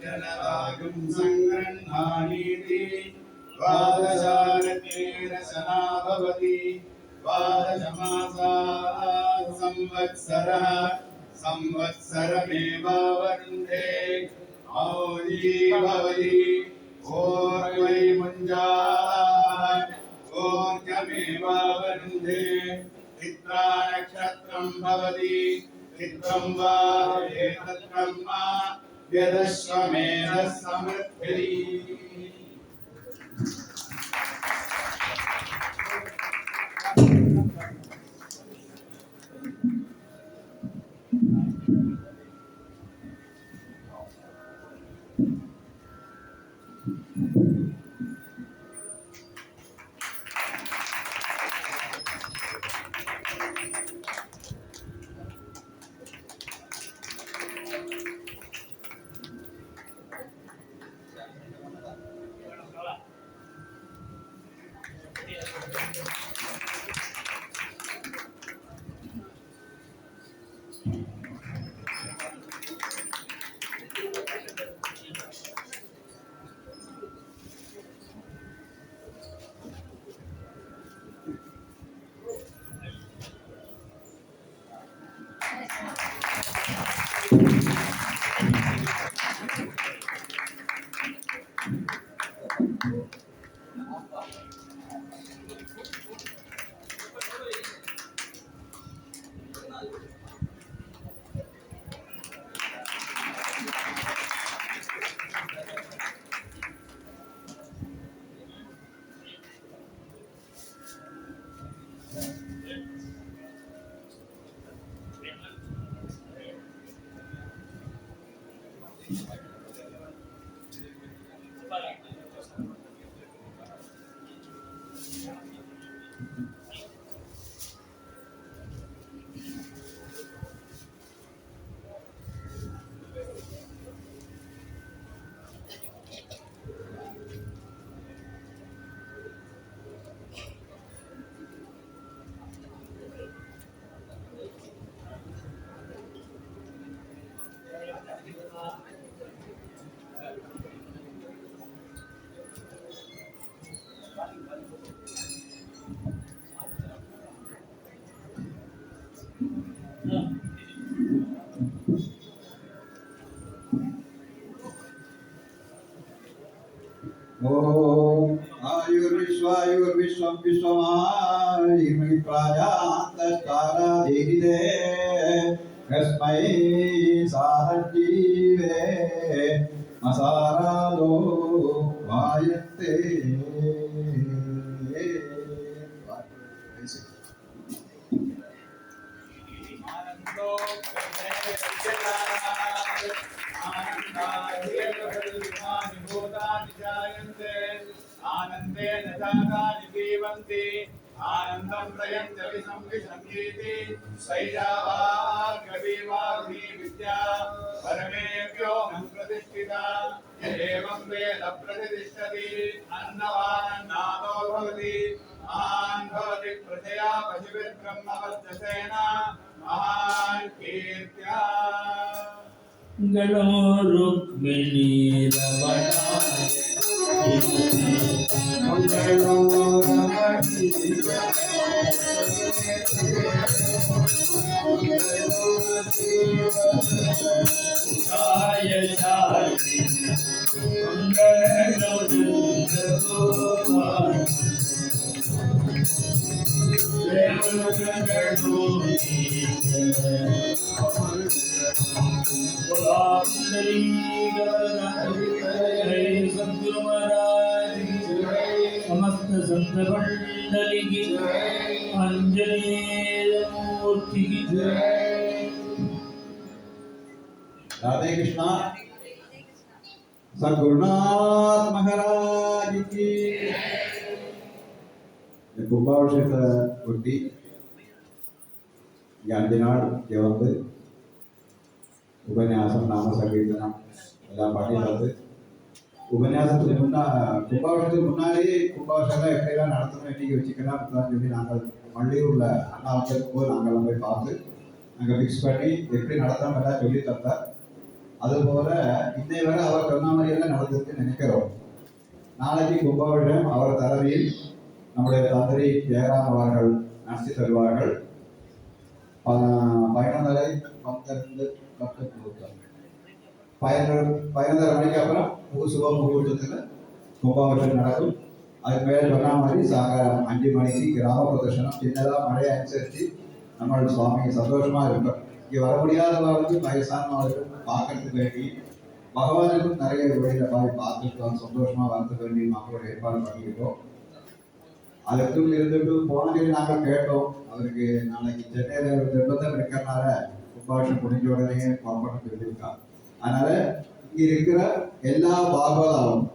Speaker 2: जनरागं संगृह्णामीति द्वादशारतेरसना भवति द्वादशमासाः संवत्सरः संवत्सरमेवावरुन्धे मौली भवति ओर्वै मुञ्जाः ओर्जमेवावरुन्धे चित्रा नक्षत्रं भवति चित्रं वा एतत्ब्रह्म यदश्वमेध समृद्धिः।
Speaker 4: ओम आयुर्विश्वायुर्विश्वं विश्वमायुर्मि प्राजान्तस्तारा देहिदे कस्मै साहजीवे मसारादो वायते
Speaker 2: आनंदेन जातानि जीवन्ति आनन्दं प्रयन्ति संविशन्तीति सैजावाग्रवीवाग्नी विद्या परमेभ्यो न प्रतिष्ठिता य एवं वेद प्रतिष्ठति अन्नवान्नादो भवति महान् भवति प्रजया पशुभिर्ब्रह्मवर्चसेन महान् कीर्त्या
Speaker 1: गणो रुक्मिणी रमणाय मंगल सद्गुरु महाराज की समस्त संत मंडली की अंजनेय मूर्ति की जय।
Speaker 4: राधे कृष्णा। सद्गुरुनाथ महाराज की। இந்த கும்பாபிஷேகத்தை ஒட்டி இங்கே 5 நாள் இங்கே வந்து உபன்யாசம் நாம சங்கீர்த்தனம் எல்லாம் பண்ணி வந்து உபன்யாசத்துக்கு கும்பாபிஷேகத்துக்கு முன்னாடியே கும்பாபிஷேகம் எப்படியெல்லாம் நடத்தணும் இன்னைக்கு வச்சுக்கலாம் சொல்லி நாங்கள் மல்லியூரில் அண்ணா வச்சிருக்கும் போது நாங்கள் போய் பார்த்து நாங்கள் ஃபிக்ஸ் பண்ணி எப்படி நடத்தணும் எல்லாம் சொல்லி தந்தார். அதுபோல இன்னை வரை அவர் சொன்ன மாதிரியெல்லாம் நடந்திருக்கு நினைக்கிறோம். நாளைக்கு கும்பாபிஷேகம் அவர் தலைமையில் நம்முடைய தந்திரி ஜெயராம் அவர்கள் நடத்தி தருவார்கள். 11:30 மணிக்கு அப்புறம் சுப முகூர்த்தத்தில் கும்பாபிஷேகம் நடக்கும். அதுக்கு மேலே சொன்ன மாதிரி சாயங்காலம் 5 மணிக்கு கிராம பிரதர்ஷனம். சின்னதாக மழையை அனுசரித்து நம்ம சுவாமி சந்தோஷமாக இருக்கும். இங்கே வர முடியாதவர்களுக்கு வயசானவர்களுக்கு பார்க்கறதுக்கு வேண்டி பகவானுக்கும் நிறைய வழியில் பார்த்துட்டு சந்தோஷமாக வரதுக்கு வேண்டி மக்களோட ஏற்பாடு பண்ணிக்கிட்டோம். அதுக்கும் இருந்துட்டு போனதில் நாங்கள் கேட்டோம். அவருக்கு நாளைக்கு சென்னையில் நிர்பந்தம் இருக்கிறனால கும்பாபிஷேகம் முடிஞ்ச உடனே புறப்பட்டு சொல்லியிருக்காங்க. அதனால இங்கே இருக்கிற எல்லா பாகவதாவும்